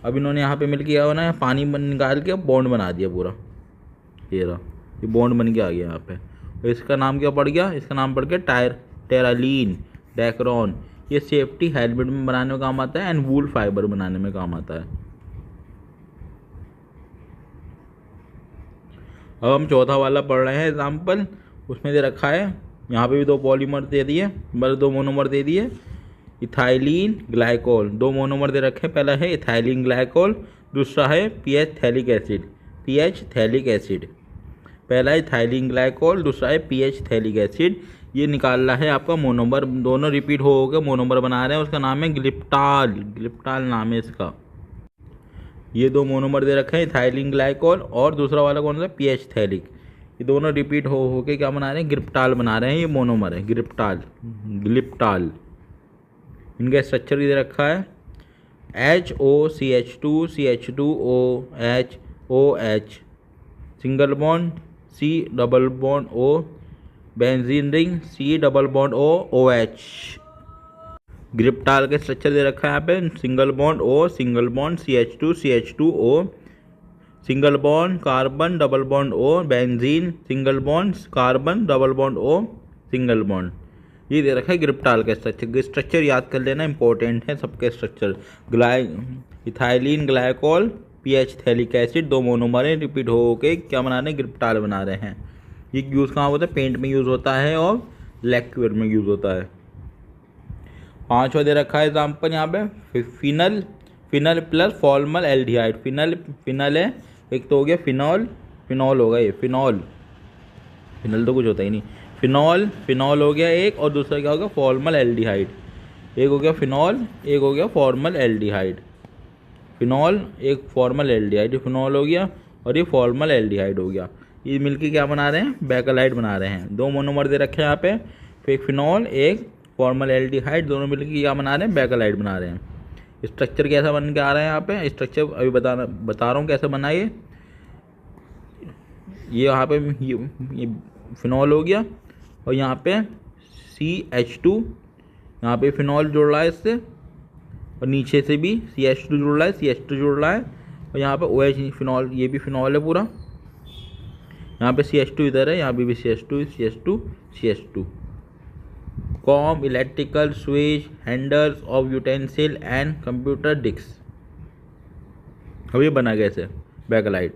Speaker 1: अब इन्होंने यहाँ पे मिल किया ना, पानी निकाल के बॉन्ड बना दिया पूरा, ये रहा, ये बॉन्ड बन के आ गया यहाँ पे। तो इसका नाम क्या पड़ गया? इसका नाम पड़ गया टेरालीन डेक्रोन। ये सेफ्टी हेलमेट में बनाने में काम आता है एंड वूल फाइबर बनाने में काम आता है। अब हम चौथा वाला पढ़ रहे हैं एग्जाम्पल। उसमें दे रखा है, यहाँ पे भी दो पॉलीमर दे दिए, मतलब दो मोनोमर दे दिए। इथाइलिन ग्लाइकोल, दो मोनोमर दे रखे। पहला है इथाइलिन ग्लाइकोल, दूसरा है PH phthalic acid. PH phthalic acid, पहला है इथाइलिन ग्लाइकोल, दूसरा है PH थैलिक एसिड। ये निकालना है आपका मोनोमर, दोनों रिपीट हो गए, मोनोमर बना रहे हैं। उसका नाम है ग्लिप्टाल। ग्लिप्टाल नाम है इसका। ये दो मोनोमर दे रखे हैं, इथाइलिन ग्लाइकोल और दूसरा वाला कौन सा? PH phthalic. ये दोनों रिपीट हो के क्या बना रहे हैं? ग्लिप्टाल बना रहे हैं। ये मोनोमर है ग्लिप्टाल, ग्लिप्टाल। इनका स्ट्रक्चर दे रखा है HO CH2 CH2OH OH single bond C double bond O benzene ring C double bond O OH। ग्रिप्टाल के स्ट्रक्चर दे रखा है यहाँ पे, single bond O single bond CH2 CH2O single bond carbon double bond O benzene single bond carbon double bond O single bond. ये दे रखा है ग्रिप्टाल का स्ट्रक्चर। स्ट्रक्चर याद कर लेना, इंपॉर्टेंट है सबके structure. Ethylene glycol PH phthalic acid, दो मोनोमर हैं, रिपीट हो के क्या बना रहे हैं? ग्रिप्टाल बना रहे हैं। ये यूज़ कहाँ होता है? पेंट में यूज़ होता है और लिक्विड में यूज़ होता है। पांचवा दे रखा है एग्जाम्पल यहाँ पे, phenol. Phenol plus formaldehyde. Phenol है, एक तो हो गया फिनॉल, फिनॉल होगा ये, फिनॉल। फिनल तो कुछ होता ही नहीं। फिनॉल हो गया एक, और दूसरा क्या होगा? Formal aldehyde. एक हो गया फिनॉल, एक हो गया फॉर्मल एल्डिहाइड। फिनॉल एक फॉर्मल एल्डिहाइड, फिनॉल हो गया और ये फॉर्मल एल्डिहाइड हो गया। ये मिलके क्या बना रहे हैं? बैकलाइड बना रहे हैं। दो मोनोमर दे रखे हैं यहाँ पे, फिर एक फिनॉल एक फॉर्मल एल्डिहाइड, दोनों मिलकर क्या बना रहे हैं? बैकलाइड बना रहे हैं। स्ट्रक्चर कैसा बन के आ रहा है यहाँ पे? स्ट्रक्चर अभी बता रहा हूँ कैसे बना। ये यहाँ पे ये फिनॉल हो गया, और यहाँ पे CH2, यहाँ पे फिनॉल जुड़ रहा है इससे, और नीचे से भी CH2 जुड़ रहा है, CH2 जुड़ रहा है, और यहाँ पे OH फिनॉल, ये भी फिनॉल है पूरा। यहाँ पे CH2 इधर है, यहाँ पे भी CH2 कॉम, electrical switch, handles of utensil and computer disc. अब ये बना कैसे? बैकलाइट।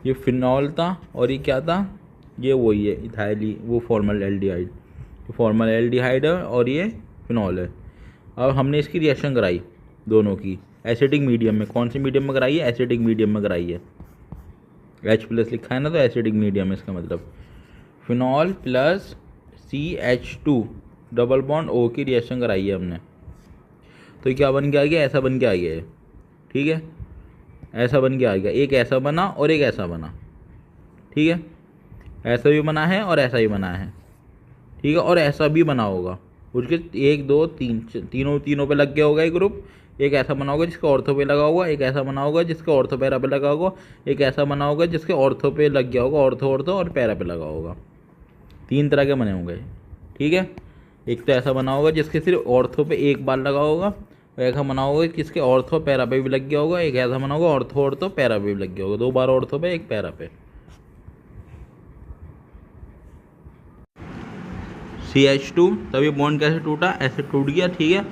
Speaker 1: ये फिनॉल था और ये क्या था, ये वही है इथाइल, वो फॉर्मल एल्डिहाइड, ये फॉर्मल एल्डिहाइड है और ये फिनॉल है। अब हमने इसकी रिएक्शन कराई दोनों की एसिडिक मीडियम में। कौन से मीडियम में कराई है? एसिडिक मीडियम में कराई है। H+ लिखा है ना, तो एसिडिक मीडियम है इसका मतलब। Phenol plus CH2 double bond O की रिएक्शन कराई है हमने, तो क्या बन के आ गया? ऐसा बन के आ गया है। ठीक है, ऐसा बन के आ गया। एक ऐसा बना और एक ऐसा बना। ठीक है, ऐसा भी बना है और ऐसा भी बना है। ठीक है, और ऐसा भी बना होगा उसके 1 2 3 तीनों पे लग गया होगा एक ग्रुप। एक ऐसा बना होगा जिसका ऑर्थो पे लगा होगा, एक ऐसा बना होगा जिसके ऑर्थो पैरा पे लगा होगा, एक ऐसा बना होगा जिसके ऑर्थो पे लग गया होगा, ऑर्थो और पैरा पे लगा होगा। 3 तरह के बने होंगे। ठीक है, एक तो ऐसा बना होगा जिसके सिर्फ ऑर्थो पे एक बार लगा होगा, और ऐसा बना होगा जिसके ऑर्थो पैरा पे भी लग गया होगा, एक ऐसा बना होगा ऑर्थो पैरा पे भी लग गया होगा, 2 बार ऑर्थो पे एक पैरा पे। CH2, तब ये बॉन्ड कैसे टूटा? ऐसे टूट गया। ठीक है,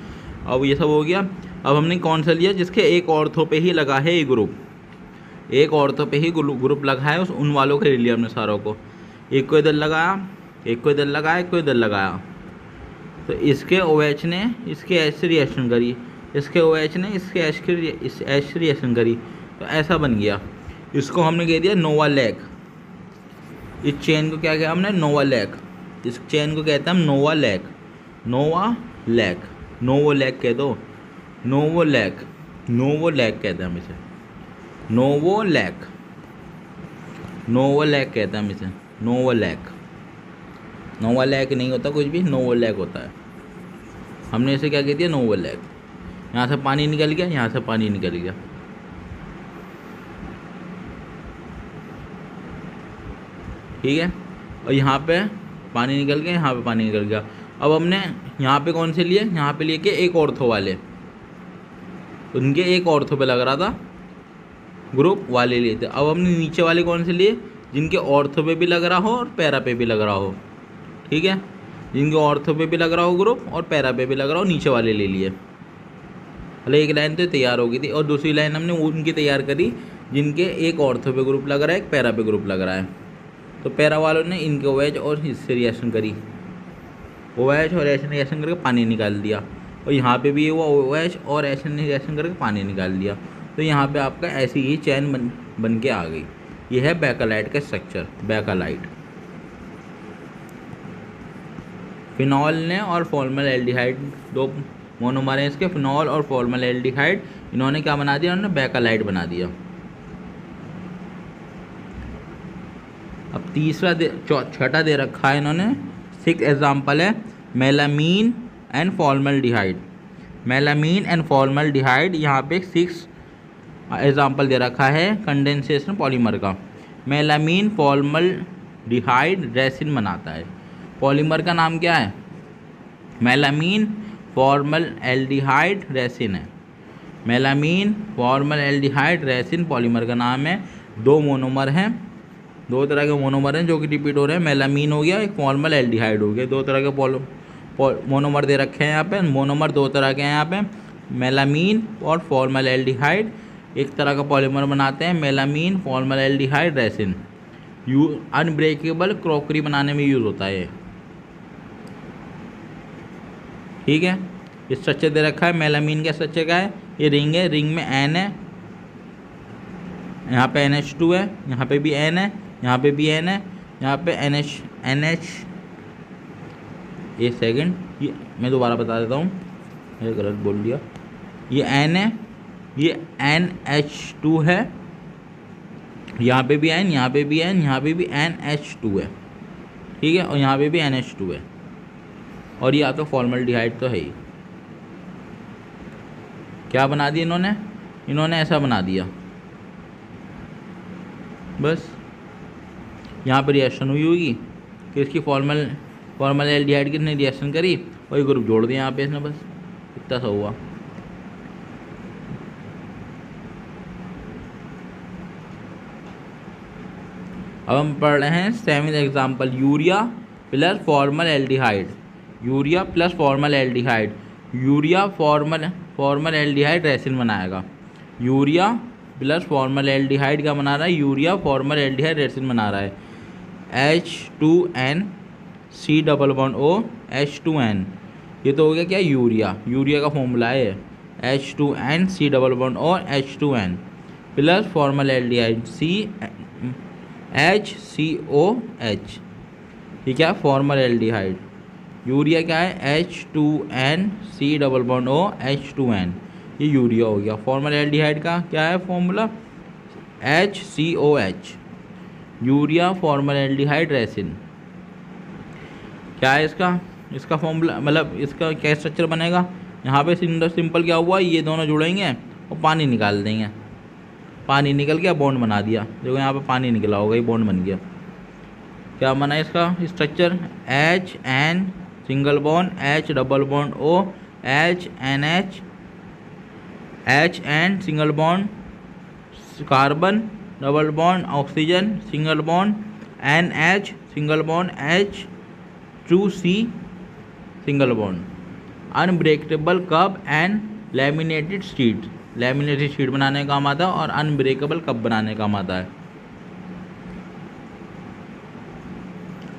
Speaker 1: अब ये सब हो गया। अब हमने कौन सा लिया? जिसके एक ऑर्थो पे ही लगा है ये ग्रुप, एक ऑर्थो पे ही ग्रुप लगा है, उन वालों के ले लिया हमने सारों को। एक को इधर लगाया, एक को इधर लगाया, एक को इधर लगाया, तो इसके OH ने इसके H से रिएक्शन करी, इसके OH ने इसके H से रिएक्शन करी, तो ऐसा बन गया। इसको हमने कह दिया नोवालैक। इस चेन को क्या किया हमने? नोवालैक। इस चेन को कहते हैं हम नोवालैक। नोवालैक, नोवोलैक कह दो, नोवोलैक, नोवोलैक कहते हैं हम इसे, नोवोलैक, नोवोलैक कहते हैं हम इसे, नोवोलैक। नोवालैक नहीं होता कुछ भी, नोवोलैक होता है। हमने इसे क्या कह दिया? नोवोलैक। यहाँ से पानी निकल गया, यहाँ से पानी निकल गया। ठीक है, और यहाँ पे पानी निकल गया, यहाँ पे पानी निकल गया। अब हमने यहाँ पे कौन से लिए? यहाँ पे लिए कि एक ऑर्थो वाले, उनके एक ऑर्थो पे लग रहा था ग्रुप वाले लिए थे। अब हमने नीचे वाले कौन से लिए? जिनके ऑर्थो पे भी लग रहा हो और पैरा पे भी लग रहा हो। ठीक है, जिनके ऑर्थो पे भी लग रहा हो ग्रुप और पैरा पे भी लग रहा हो, नीचे वाले ले लिए। भले एक लाइन तो तैयार हो गई थी, और दूसरी लाइन हमने उनकी तैयार करी जिनके एक ऑर्थो पे ग्रुप लग रहा है, एक पैरा पे ग्रुप लग रहा है। तो पैरा वालों ने इनके OH और इससे रिएक्शन करी, OH और H ने रिएक्शन करके पानी निकाल दिया, और यहाँ पे भी ये हुआ, OH और H ने रिएक्शन करके पानी निकाल दिया। तो यहाँ पे आपका ऐसी ही चैन बन के आ गई। ये है बैकलाइट का स्ट्रक्चर, बैकलाइट। फिनॉल ने और फॉर्मल एल्डिहाइड, 2 मोनोमर हैं इसके, फिनॉल और फॉर्मल एल्डिहाइड, इन्होंने क्या बना दिया? इन्होंने बैकलाइट बना दिया। अब तीसरा छठा दे रखा है इन्होंने, 6 एग्जाम्पल है मेलामीन एंड फॉर्मल्डिहाइड। मेलामीन एंड फॉर्मल्डिहाइड, यहाँ पे 6 एग्जाम्पल दे रखा है कंडेंसेशन पॉलीमर का। मेलामीन फॉर्मल्डिहाइड रेसिन बनाता है। पॉलीमर का नाम क्या है? मेलामीन फॉर्मल्डिहाइड रेसिन है। मेलामीन फॉर्मल्डिहाइड रेसिन पॉलीमर का नाम है। 2 मोनोमर हैं, 2 तरह के मोनोमर हैं जो कि रिपीट हो रहे हैं। मेलामीन हो गया, एक फॉर्मल एल्डिहाइड हो गया। 2 तरह के मोनोमर दे रखे हैं यहाँ पे। मोनोमर 2 तरह के हैं यहाँ पे, मेलामीन और फॉर्मल एल्डिहाइड। एक तरह का पॉलीमर बनाते हैं melamine formaldehyde resin. Unbreakable crockery बनाने में यूज़ होता है। ठीक है, ये स्ट्रक्चर दे रखा है। मेलामीन का स्ट्रक्चर क्या है? ये रिंग है, रिंग में N है, यहाँ पे NH2 है, यहाँ पे भी N है, यहाँ पे भी N है, यहाँ पे NH। एक सेकेंड, ये मैं दोबारा बता देता हूँ, ये गलत बोल दिया। ये N है, ये NH2 है, यहाँ पे भी N, यहाँ पे भी N, यहाँ पे भी NH2 है। ठीक है, और यहाँ पे भी NH2 है, और ये आपका फॉर्मल्डिहाइड तो है ही। क्या बना दिया इन्होंने? इन्होंने ऐसा बना दिया बस। यहाँ पर रिएक्शन हुई होगी कि इसकी फॉर्मल एल्डिहाइड किसने रिएक्शन करी और ये ग्रुप जोड़ दिया यहाँ पे इसने, बस इतना सा हुआ। अब हम पढ़ रहे हैं 7th example, urea plus formaldehyde. Urea plus formaldehyde, urea formaldehyde resin बनाएगा। यूरिया प्लस फॉर्मलडेहाइड का बना रहा है यूरिया, फॉर्मलडेहाइड रेसिन बना रहा है H2N C double bond O H2N, ये तो हो गया क्या यूरिया, यूरिया का फॉर्मूला है H2N C double bond O H2N plus formaldehyde CHCOH, ये क्या फॉर्मलडेहाइड, यूरिया क्या है H2N C double bond O H2N, ये यूरिया हो गया। फॉर्मलडेहाइड का क्या है फॉर्मूला HCOH, यूरिया फॉर्मलडेहाइड रेसिन। क्या है इसका फॉर्मूला, मतलब इसका क्या स्ट्रक्चर बनेगा, यहाँ पे सिंपल क्या हुआ, ये दोनों जुड़ेंगे और पानी निकाल देंगे, पानी निकल गया बॉन्ड बना दिया, देखो यहाँ पे पानी निकला होगा, ये बॉन्ड बन गया। क्या बना इसका structure HN single bond H double bond O HNH HN single bond carbon double bond oxygen single bond NH single bond H2C single bond. Unbreakable cup and laminated sheet, laminated sheet बनाने का काम आता है और unbreakable cup बनाने का काम आता है।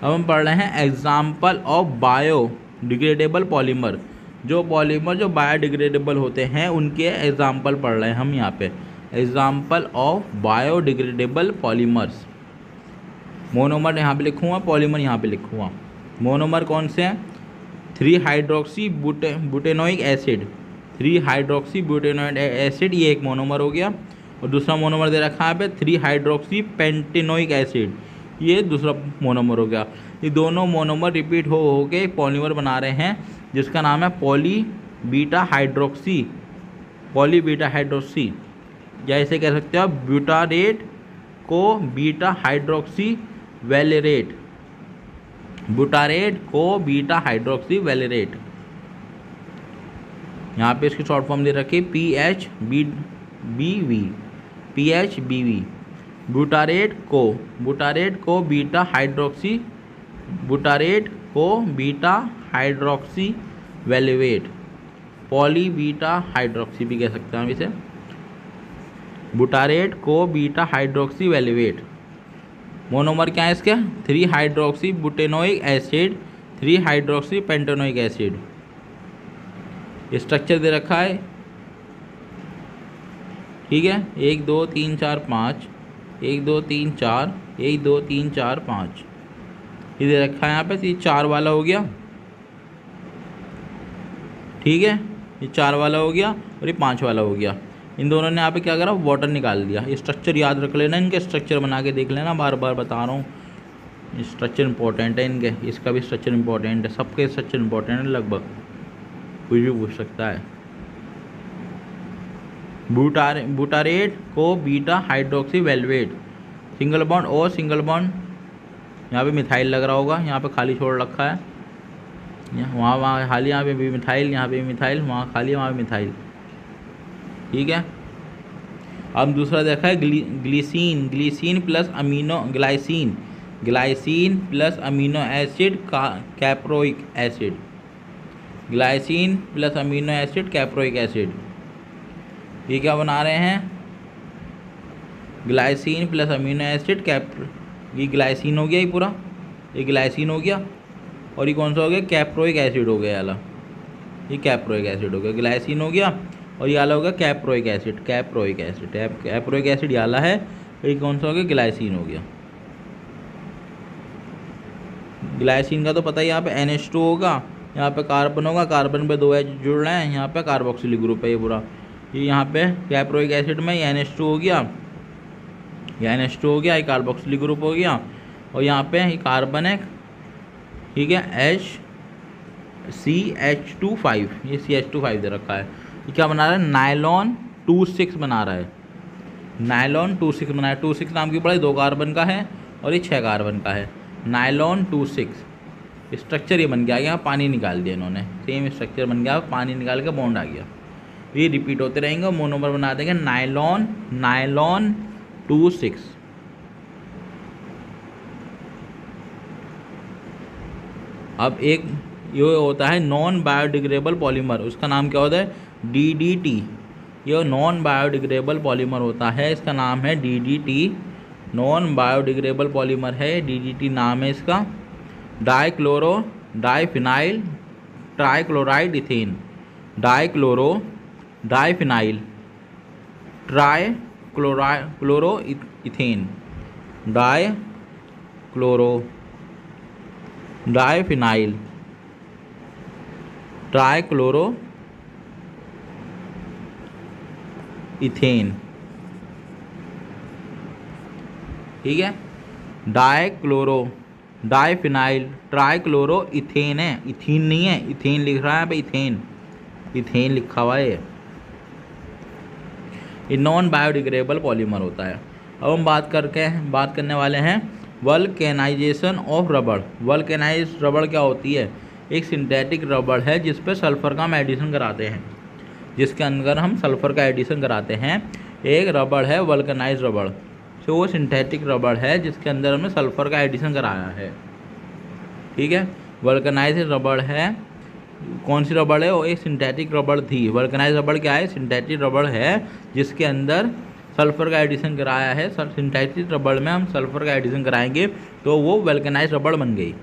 Speaker 1: अब हम पढ़ रहे हैं एग्जाम्पल ऑफ बायोडिग्रेडेबल पॉलीमर, जो पॉलीमर जो बायोडिग्रेडेबल होते हैं उनके एग्जाम्पल पढ़ रहे हैं हम यहाँ पे। Example of biodegradable polymers, monomer यहाँ पे लिखूँगा, पॉलीमर यहाँ पे लिखूँगा। मोनोमर कौन से हैं, 3 hydroxy butanoic acid, 3 hydroxy butanoic acid, ये एक मोनोमर हो गया। और दूसरा मोनोमर दे रखा है यहाँ पे 3 हाइड्रोक्सी पेंटेनोइक एसिड, ये दूसरा मोनोमर हो गया। ये दोनों मोनोमर रिपीट हो के एक पॉलीमर बना रहे हैं जिसका नाम है poly beta hydroxy, poly beta hydroxy, या इसे कह सकते हो butyrate co beta hydroxy valerate, butyrate co beta hydroxy valerate. यहाँ पे इसकी शॉर्ट फॉर्म दे रखी PHBV, PHBV। Butyrate co beta hydroxy, butyrate co beta hydroxy valerate, poly beta hydroxy भी कह सकते हैं हम इसे, butyrate co beta hydroxy वैलेवेट। Monomer क्या है इसके, 3 hydroxy butanoic acid, 3 hydroxy pentanoic acid. Structure दे रखा है, ठीक है, 1 2 3 4 5, 1 2 3 4, 1 2 3 4 5, ये दे रखा है यहाँ पे। ये 4 वाला हो गया, ठीक है, ये 4 वाला हो गया और ये 5 वाला हो गया। इन दोनों ने यहाँ पे क्या करा, वाटर निकाल दिया। ये स्ट्रक्चर याद रख लेना, इनके स्ट्रक्चर बना के देख लेना, बार बार बता रहा हूँ, स्ट्रक्चर इंपॉर्टेंट है इनके, इसका भी स्ट्रक्चर इंपॉर्टेंट है, सबके स्ट्रक्चर इंपॉर्टेंट है, लगभग कुछ भी पूछ सकता है। Butyrate co beta hydroxy वैल्वेट, single bond और सिंगल बॉन्ड, यहाँ पे मिथाइल लग रहा होगा, यहाँ पे खाली छोड़ रखा है, वहाँ खाली, यहाँ पे भी मिथाइल, यहाँ पे भी मिथाइल, वहाँ खाली, वहाँ पे मिथाइल, ठीक है। अब दूसरा देखा है glycine plus amino, glycine plus amino acid caproic acid, glycine plus amino acid caproic acid. ये क्या बना रहे हैं, ग्लाइसीन प्लस अमीनो एसिड ये ग्लाइसीन हो गया, ये पूरा ये ग्लाइसीन हो गया, और ये कौन सा हो गया, कैप्रोइक एसिड हो गया वाला, ये कैप्रोइक एसिड हो गया, ग्लाइसीन हो गया, और ये वाला हो गया कैप्रोइक एसिड, कैप्रोइक एसिड ये वाला है, ये कौन सा हो गया, ग्लाइसीन हो गया। ग्लाइसीन का तो पता ही, यहाँ पे NH2 होगा, यहाँ पे कार्बन होगा, कार्बन पे 2 H जुड़ रहे हैं, यहाँ पे कार्बोक्सिल ग्रुप है ये पूरा। ये यहाँ पे कैप्रोइक एसिड में ये NH2 हो गया, ये NH2 हो गया, ये कार्बोक्सिल ग्रुप हो गया, और यहाँ पे ये कार्बन है, ठीक है, CH2 ये CH2 दे रखा है। ये क्या बना रहा है, नायलॉन 2,6 बना रहा है, नायलॉन 2,6 बना है। 2,6 नाम की पढ़ाई, 2 कार्बन का है और ये 6 कार्बन का है, नायलॉन 2,6। स्ट्रक्चर ये बन गया, यहाँ पानी निकाल दिया इन्होंने, सेम स्ट्रक्चर बन गया, पानी निकाल के बॉन्ड आ गया। ये रिपीट होते रहेंगे, मोनोमर बना देंगे नायलॉन 2,6। अब एक ये होता है नॉन बायोडिग्रेडेबल पॉलीमर, उसका नाम क्या होता है, DDT, ये नॉन बायोडिग्रेडेबल पॉलीमर होता है, इसका नाम है DDT। नॉन बायोडिग्रेडेबल पॉलीमर है, DDT नाम है इसका। Dichloro diphenyl trichloride ethane, dichloro diphenyl trichloro ethane, dichloro diphenyl trichloro ethane. ठीक है, डाइक्लोरो डाइफिनाइल ट्राइक्लोरो इथेन है, इथीन नहीं है, इथेन लिख रहा है पे, इथेन, इथेन लिखा हुआ है। ये नॉन बायोडिग्रेडेबल पॉलीमर होता है। अब हम बात करने वाले हैं वल्केनाइजेशन ऑफ रबड़। वल्केनाइज रबड़ क्या होती है? एक सिंथेटिक रबड़ है जिस पर सल्फ़र का हम एडिशन कराते हैं, जिसके अंदर हम सल्फ़र का एडिशन कराते हैं। एक रबड़ है वल्केनाइज रबड़, तो वो सिंथेटिक रबड़ है जिसके अंदर हमने सल्फ़र का एडिशन कराया है। ठीक है, वल्केनाइज रबड़ है। कौन सी रबड़ है? वो एक सिंथेटिक रबड़ थी। वल्केनाइज रबड़ क्या है? सिंथेटिक रबड़ है जिसके अंदर सल्फ़र का एडिशन कराया है। सिंथेटिक रबड़ में हम सल्फ़र का एडिशन कराएंगे तो वो वल्केनाइज रबड़ बन गई।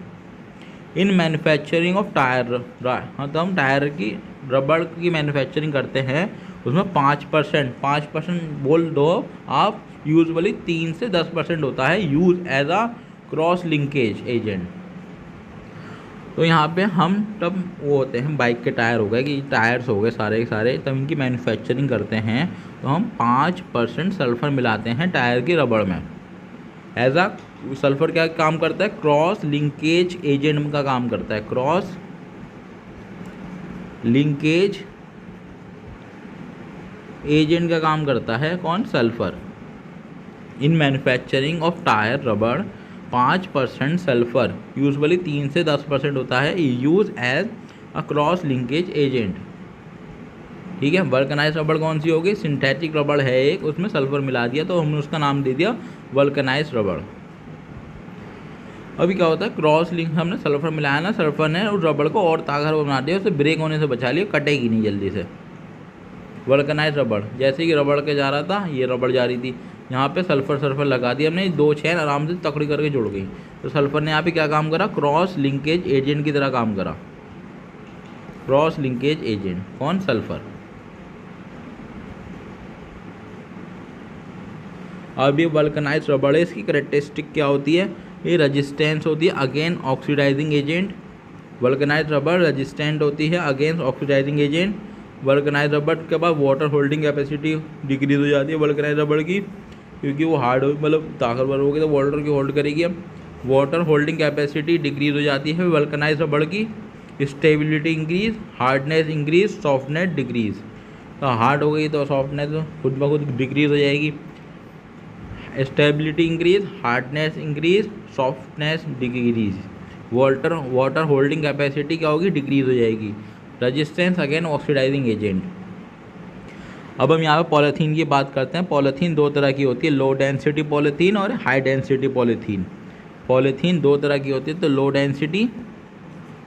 Speaker 1: इन मैन्युफैक्चरिंग ऑफ टायर, हाँ, तो हम टायर की रबड़ की मैन्युफैक्चरिंग करते हैं, उसमें 5% बोल दो आप, यूजुअली 3 से 10% होता है use as a cross linkage agent. तो यहाँ पे हम तब वो होते हैं, बाइक के टायर हो गए कि टायर्स हो गए सारे के सारे, तब इनकी मैन्युफैक्चरिंग करते हैं तो हम 5% सल्फ़र मिलाते हैं टायर की रबड़ में। एज अ सल्फ़र क्या काम करता है? क्रॉस लिंकेज एजेंट का काम करता है। क्रॉस लिंकेज एजेंट का काम करता है कौन? Sulphur. In manufacturing of tyre rubber 5% sulphur, usually 3 से 10% होता है, use as a cross linkage agent. ठीक है, वल्केनाइज रबड़ कौन सी होगी? सिंथेटिक रबड़ है एक, उसमें सल्फ़र मिला दिया तो हमने उसका नाम दे दिया वल्केनाइज रबड़। अभी क्या होता है? क्रॉस लिंक, हमने सल्फ़र मिलाया ना, सल्फ़र ने उस रबड़ को और ताकतवर बना दिया, उसे ब्रेक होने से बचा लिया, कटेगी नहीं जल्दी से। वल्केनाइज रबड़, जैसे कि रबड़ के जा रहा था, ये रबड़ जा रही थी, यहाँ पे सल्फ़र लगा दिया हमने, 2 चैन आराम से तकड़ी करके जुड़ गई। तो सल्फ़र ने यहाँ पे क्या काम करा? क्रॉस लिंकेज एजेंट की तरह काम करा। क्रॉस लिंकेज एजेंट कौन? सल्फ़र। अब ये वल्केनाइज रबड़ है, इसकी कैरेक्टरिस्टिक क्या होती है? ये रेजिस्टेंस होती है अगेंस्ट ऑक्सीडाइजिंग एजेंट। वल्केनाइज रबड़ रेजिस्टेंट होती है अगेंस्ट ऑक्सीडाइजिंग एजेंट। वल्केनाइज रबड़ के बाद वाटर होल्डिंग कैपेसिटी डिक्रीज हो जाती है वल्केनाइज रबड़ की, क्योंकि वो हार्ड मतलब ताकतवर होगी तो वाटर की होल्ड करेगी। अब वाटर होल्डिंग कैपेसिटी डिक्रीज हो जाती है वल्केनाइज रबड़ की। Stability increase, hardness increase, softness decrease. तो हार्ड हो गई तो सॉफ्टनेस खुद ब खुद डिक्रीज हो जाएगी। Stability increase, hardness increase, softness decrease. Water holding capacity क्या होगी? डिक्रीज हो जाएगी। Resistance against oxidizing agent. अब हम यहाँ पे पॉलीथीन की बात करते हैं। पॉलीथीन 2 तरह की होती है, लो डेंसिटी पॉलीथीन और हाई डेंसिटी पॉलीथीन। पॉलीथीन 2 तरह की होती है, तो लो डेंसिटी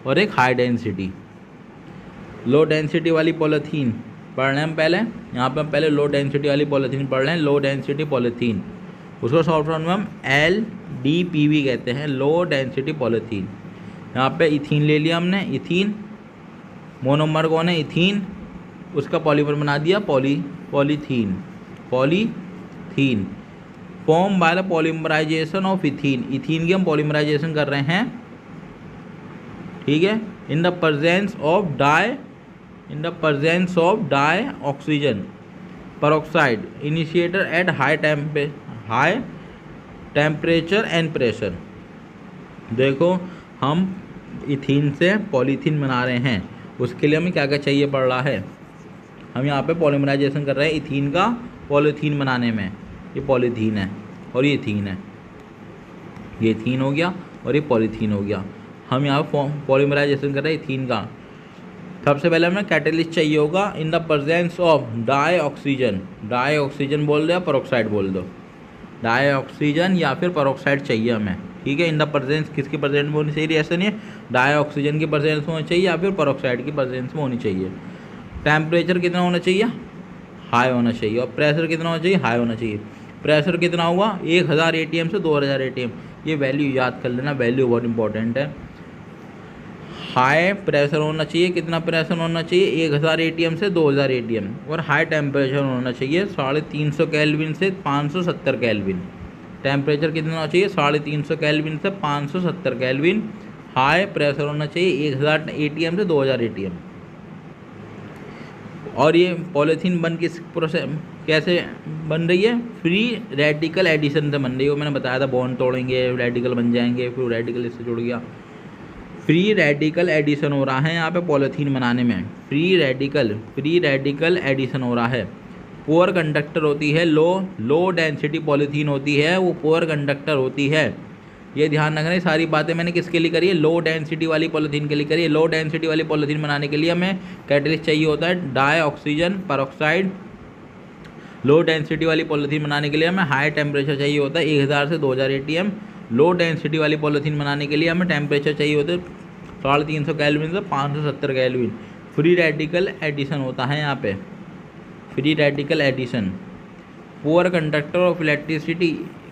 Speaker 1: और एक हाई डेंसिटी। लो डेंसिटी वाली पॉलीथीन पढ़ रहे हैं हम पहले, यहाँ पे हम पहले लो डेंसिटी वाली पॉलीथीन पढ़ रहे हैं। लो डेंसिटी पॉलीथीन, उसको शॉर्ट फॉर्म में हम LDPV कहते हैं, लो डेंसिटी पॉलीथीन। यहाँ पे इथीन ले लिया हमने, इथीन मोनोमर कौन है? इथीन, उसका पॉलीमर बना दिया polythene. Form by the polymerization of ethene. Ethene की हम पॉलीमराइजेशन कर रहे हैं, ठीक है, in the presence of dioxygen peroxide initiator at high temperature and pressure. देखो, हम इथीन से पॉलीथीन बना रहे हैं, उसके लिए हमें क्या क्या चाहिए पड़ रहा है? हम यहाँ पे पॉलीमराइजेशन कर रहे हैं इथीन का पॉलीथीन बनाने में। ये पॉलीथीन है और ये इथीन है, ये इथीन हो गया और ये पॉलीथीन हो गया। हम यहाँ पॉलीमराइजेशन कर रहे हैं इथीन का। सबसे पहले हमें कैटेलिस्ट चाहिए होगा in the presence of dioxygen बोल दो या पेरोक्साइड बोल दो, डाई ऑक्सीजन या फिर पेरोक्साइड चाहिए हमें। ठीक है, इन द प्रेजेंस किसकी प्रेजेंस में होनी चाहिए? ऐसा नहीं है, डाई ऑक्सीजन की प्रेजेंस में होनी चाहिए या फिर पेरोक्साइड की प्रेजेंस में होनी चाहिए। टेम्परेचर कितना होना चाहिए? हाई होना चाहिए। और प्रेशर कितना होना चाहिए, हाई होना चाहिए। प्रेशर कितना हुआ, 1000 ATM से 2000 ATM, ये वैल्यू याद कर लेना, वैल्यू बहुत इंपॉर्टेंट है। हाई प्रेशर होना चाहिए, कितना प्रेशर होना चाहिए, 1000 ATM से 2000 ATM। और हाई टेम्परेचर होना चाहिए 350 केल्विन से 570 केल्विन। टेम्परेचर कितना होना चाहिए, 350 केल्विन से 570 केल्विन। हाई प्रेशर होना चाहिए 1000 ATM से 2000 ATM। और ये पॉलीथीन बन किस प्रोसेस कैसे बन रही है, फ्री रेडिकल एडिशन से बन रही है। वो मैंने बताया था, बॉन्ड तोड़ेंगे रेडिकल बन जाएंगे, फिर रेडिकल इससे जुड़ गया। फ्री रेडिकल एडिशन हो रहा है यहाँ पे पॉलीथीन बनाने में, फ्री रेडिकल एडिशन हो रहा है। पुअर कंडक्टर होती है, लो डेंसिटी पॉलीथीन होती है, वो पुअर कंडक्टर होती है। ये ध्यान रखना, सारी बातें मैंने किसके लिए करी है, लो डेंसिटी वाली पॉलीथीन के लिए करी है। लो डेंसिटी वाली पॉलीथीन बनाने के लिए हमें कैटलिस्ट चाहिए होता है dioxygen peroxide. Low density वाली पॉलीथीन बनाने के लिए हमें हाई टेम्परेचर चाहिए होता है 1000 से 2000 ATM। लो डेंसिटी वाली पॉलीथीन बनाने के लिए हमें टेम्परेचर चाहिए होता है 350 केल्विन से 570 केल्विन। फ्री रेडिकल एडिशन होता है यहाँ पे, free radical addition. Poor conductor of electricity,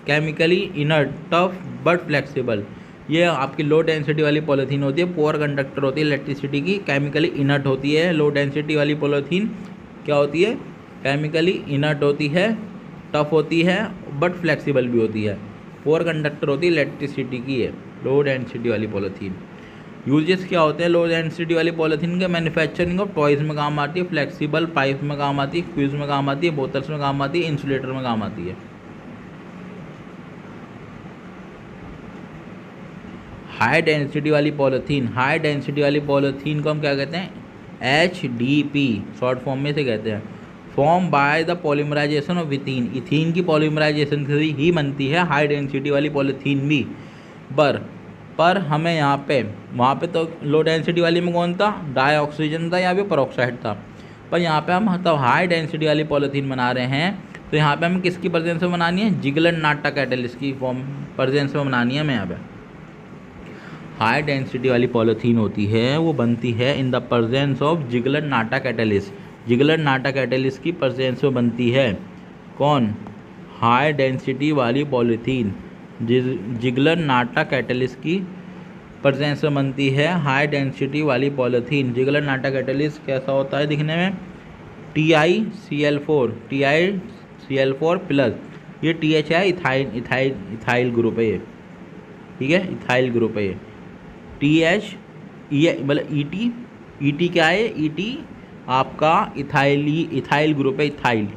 Speaker 1: chemically inert, tough but flexible. ये आपकी लो डेंसिटी वाली पॉलीथीन होती है, पुअर कंडक्टर होती है इलेक्ट्रिसिटी की, केमिकली इनर्ट होती है। लो डेंसिटी वाली पॉलीथीन क्या होती है, केमिकली इनर्ट होती है, टफ होती है, बट फ्लेक्सिबल भी होती है। पुअर कंडक्टर होती है इलेक्ट्रिसिटी की है लो डेंसिटी वाली पॉलीथीन। यूजेस क्या होते हैं लो डेंसिटी वाली पॉलीथीन के, मैन्युफैक्चरिंग ऑफ टॉयज़ में काम आती है, फ्लेक्सिबल पाइप में काम आती है, फ्यूज़ में काम आती है, बोतल्स में काम आती है, इंसुलेटर में काम आती है। हाई डेंसिटी वाली पॉलीथीन, हाई डेंसिटी वाली पॉलीथीन को हम क्या कहते हैं, HDP शॉर्ट फॉर्म में से कहते हैं। Form by the polymerization of ethene, ethene की पॉलीमराइजेशन से ही बनती है हाई डेंसिटी वाली पॉलीथीन भी। पर हमें यहाँ पे, वहाँ पे तो लो डेंसिटी वाली में कौन था, डाई ऑक्सीजन था या फिर परऑक्साइड था। पर यहाँ पे हम मतलब हाई डेंसिटी वाली पॉलीथीन बना रहे हैं, तो यहाँ पे हमें किसकी प्रेजेंस में बनानी है, जिगलर-नाटा कैटलिस्ट की फॉर्म प्रेजेंस में बनानी है हमें यहाँ पे। हाई डेंसिटी वाली पॉलीथीन होती है, वो बनती है in the presence of Ziegler Natta catalyst. Ziegler Natta catalyst की प्रेजेंस में बनती है कौन, हाई डेंसिटी वाली पॉलीथीन जिगलर-नाटा कैटलिस्ट की प्रेजेंस में बनती है हाई डेंसिटी वाली पॉलीथीन। जिगलर-नाटा कैटलिस्ट कैसा होता है दिखने में, TiCl4 प्लस, ये TH है, इथाइल ग्रुप है ये, ठीक है, इथाइल ग्रुप है ये। TH ये मतलब ET क्या है, ET आपका इथाइल ग्रुप है, इथाइल।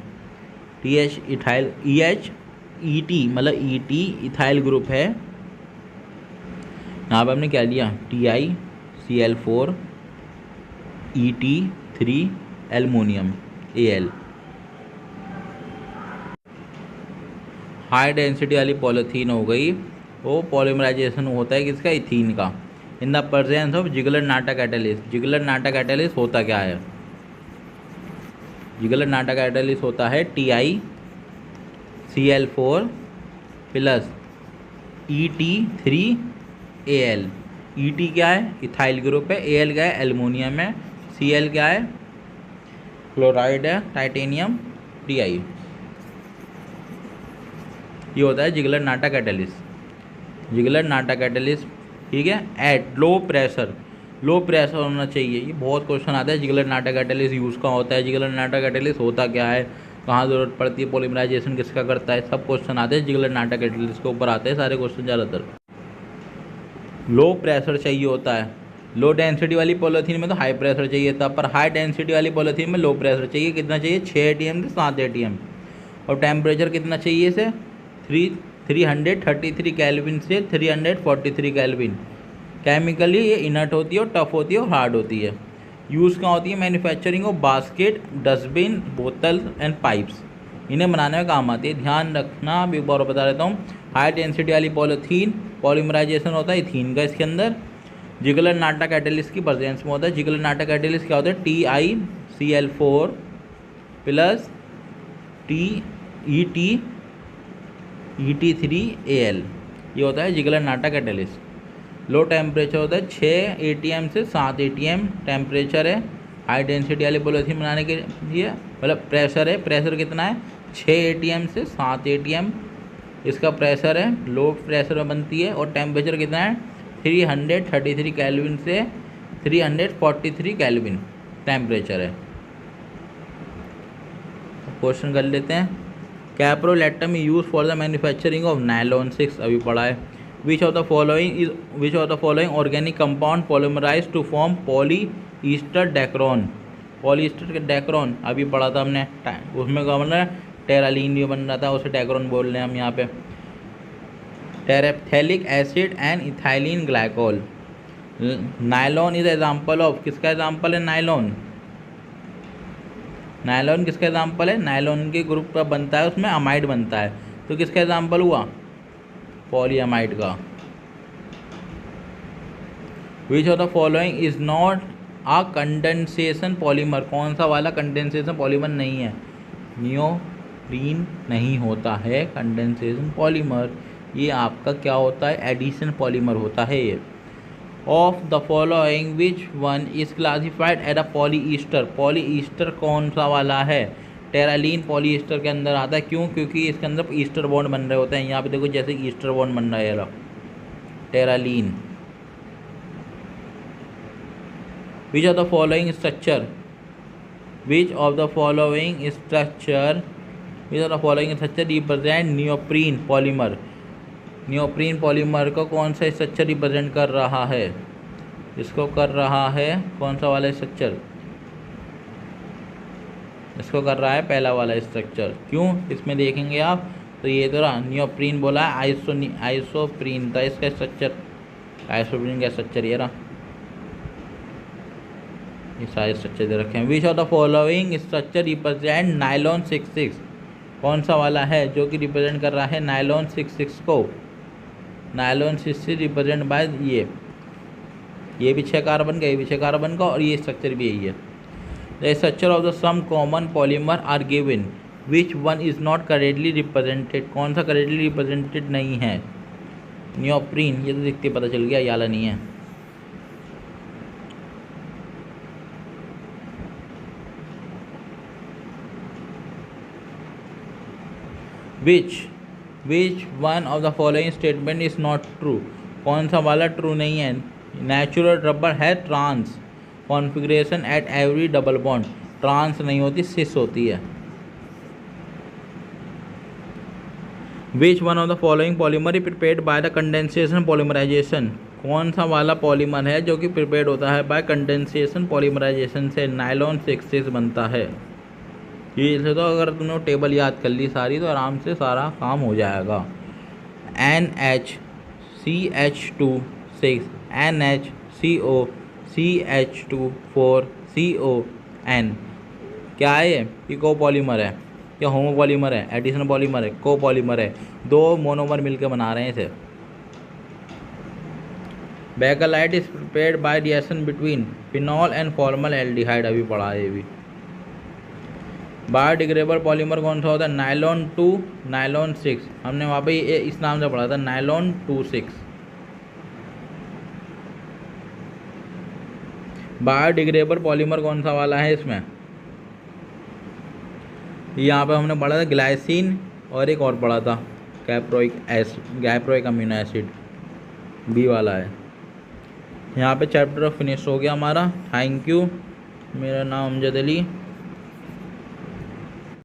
Speaker 1: TH इथाइल, ET मतलब ET इथाइल ग्रुप है। यहाँ पर हमने क्या लिया, TiCl4 ET3 aluminium Al। High density वाली पॉलीथीन हो गई, वो पॉलीमराइजेशन होता है किसका, इथीन का, in the presence of Ziegler Natta catalyst. Ziegler Natta catalyst होता क्या है, जिगलर-नाटा कैटलिस्ट होता है TiCl4 प्लस ET3Al। ET क्या है, इथाइल ग्रुप है, Al क्या है, एल्युमिनियम है, Cl क्या है, क्लोराइड है, टाइटेनियम Ti। ये होता है जिगलर-नाटा कैटलिस्ट। जिगलर-नाटा कैटलिस्ट, ठीक है, एट लो प्रेशर होना चाहिए। ये बहुत क्वेश्चन आता है, जिगलर-नाटा कैटलिस्ट यूज़ कहाँ होता है, जिगलर-नाटा कैटलिस्ट होता क्या है, कहाँ ज़रूरत पड़ती है, पॉलीमराइजेशन किसका करता है, सब क्वेश्चन आते हैं जिगलर-नाटा कैटलिस्ट के ऊपर आते हैं सारे क्वेश्चन ज़्यादातर। लो प्रेशर चाहिए होता है, लो डेंसिटी वाली पॉलीथीन में तो हाई प्रेशर चाहिए था, पर हाई डेंसिटी वाली पॉलीथीन में लो प्रेशर चाहिए। कितना चाहिए, 6 ATM से 7 ATM। और टेम्परेचर कितना चाहिए इसे, 333 केल्विन से 343 केल्विन। केमिकली ये इनर्ट होती है और टफ होती है और हार्ड होती है। यूज़ कहाँ होती है, मैन्युफैक्चरिंग ऑफ बास्केट, डस्टबिन, बोतल एंड पाइप्स, इन्हें बनाने में काम आती है। ध्यान रखना, अभी एक बार बता देता हूँ। हाई डेंसिटी वाली पॉलीथीन, पॉलीमराइजेशन होता है इथीन का इसके अंदर, जिगलर-नाटा कैटलिस्ट की प्रेजेंस में होता है। जिगलर-नाटा कैटलिस्ट क्या होता है, TiCl4 प्लस ET3Al, ये होता है जिगलर-नाटा कैटलिस्ट। लो टेम्परेचर होता है 6 ATM से 7 ATM टेम्परेचर है। हाई डेंसिटी वाली पॉलीथीन बनाने के लिए मतलब प्रेशर है, प्रेशर कितना है 6 ATM से 7 ATM इसका प्रेशर है, लो प्रेशर में बनती है। और टेम्परेचर कितना है 333 केल्विन से 343 केल्विन टेम्परेचर है। क्वेश्चन कर लेते हैं। Caprolactam use for the manufacturing of nylon 6 अभी पढ़ा है। Which of the following organic compound polymerise to form polyester Dacron. Polyester के डेक्रोन अभी पढ़ा था हमने, उसमें क्या बन रहा है टेरालीन भी बन रहा था, उसे डेक्रोन बोल रहे हैं हम यहाँ पे। Terephthalic acid and ethylene glycol. Nylon is example of, किसका एग्जाम्पल है नायलॉन, नायलॉन किसका एग्जाम्पल है, नायलॉन के ग्रुप का बनता है, उसमें अमाइड बनता है, तो किसका एग्जाम्पल हुआ पॉलीअमाइड का। विच of the following is not a condensation polymer, कौन सा वाला कंडेंसेशन पॉलीमर नहीं है, नियोप्रीन नहीं होता है कंडेंसेशन पॉलीमर, ये आपका क्या होता है एडिशन पॉलीमर होता है ये। Of the following which one is classified at a polyester, polyester कौन सा वाला है, टेरालीन पॉलीईस्टर के अंदर आता है, क्यों, क्योंकि इसके अंदर ईस्टर बॉन्ड बन रहे होते हैं, यहाँ पे देखो जैसे ईस्टर बॉन्ड बन रहा है ये Terylene. Which of the following structure, which of the following structure represent neoprene polymer, neoprene polymer को कौन सा स्ट्रक्चर रिप्रेजेंट कर रहा है, इसको कर रहा है कौन सा वाला स्ट्रक्चर, इसको कर रहा है पहला वाला स्ट्रक्चर, क्यों इसमें देखेंगे आप तो ये तो रहा नियोप्रीन बोला है, आइसोप्रीन था इसका स्ट्रक्चर, आइसोप्रीन का स्ट्रक्चर ये रहा, ये सारे स्ट्रक्चर दे रखे हैं। विच of the following structure represent nylon 66, कौन सा वाला है जो कि रिप्रेजेंट कर रहा है नायलॉन 66 को, नायलॉन 66 रिप्रेजेंट बाय ये भी 6 कार्बन का, ये भी 6 कार्बन का, और ये स्ट्रक्चर भी यही है। The structure of the some common polymer are given, which one is not correctly represented, कौन सा करेक्टली रिप्रेजेंटेड नहीं है, नियोप्रीन, ये तो दिखते पता चल गया, याला नहीं है। Which one of the following statement is not true, कौन सा वाला ट्रू नहीं है, नेचुरल रबर है trans configuration at every double bond, trans नहीं होती सिस होती है। Which one of the following polymer is prepared by the condensation polymerization, कौन सा वाला पॉलीमर है जो कि प्रिपेयर्ड होता है बाय कंडेंसेशन पॉलीमराइजेशन से, नायलॉन 66 बनता है। ये से तो अगर तुमने टेबल याद कर ली सारी तो आराम से सारा काम हो जाएगा। NHCH2 6 NHCO CH2 4CON क्या है ये कोपॉलीमर है, क्या होमोपॉलीमर है, एडिशनल पॉलीमर है, कोपॉलीमर है, दो मोनोमर मिलकर बना रहे हैं इसे। Bakelite is prepared by reaction between phenol and formaldehyde, अभी पढ़ा है ये भी। बायोडिग्रेडेबल पॉलीमर कौन सा होता है, नायलॉन 2 नायलॉन 6, हमने वहाँ पे इस नाम से पढ़ा था नायलॉन 26। बायोडिग्रेडेबल पॉलीमर कौन सा वाला है इसमें, यहाँ पे हमने पढ़ा था ग्लाइसिन और एक और पढ़ा था कैप्रोइक अमीनो एसिड, बी वाला है। यहाँ पे चैप्टर फिनिश हो गया हमारा। थैंक यू, मेरा नाम अमजद अली।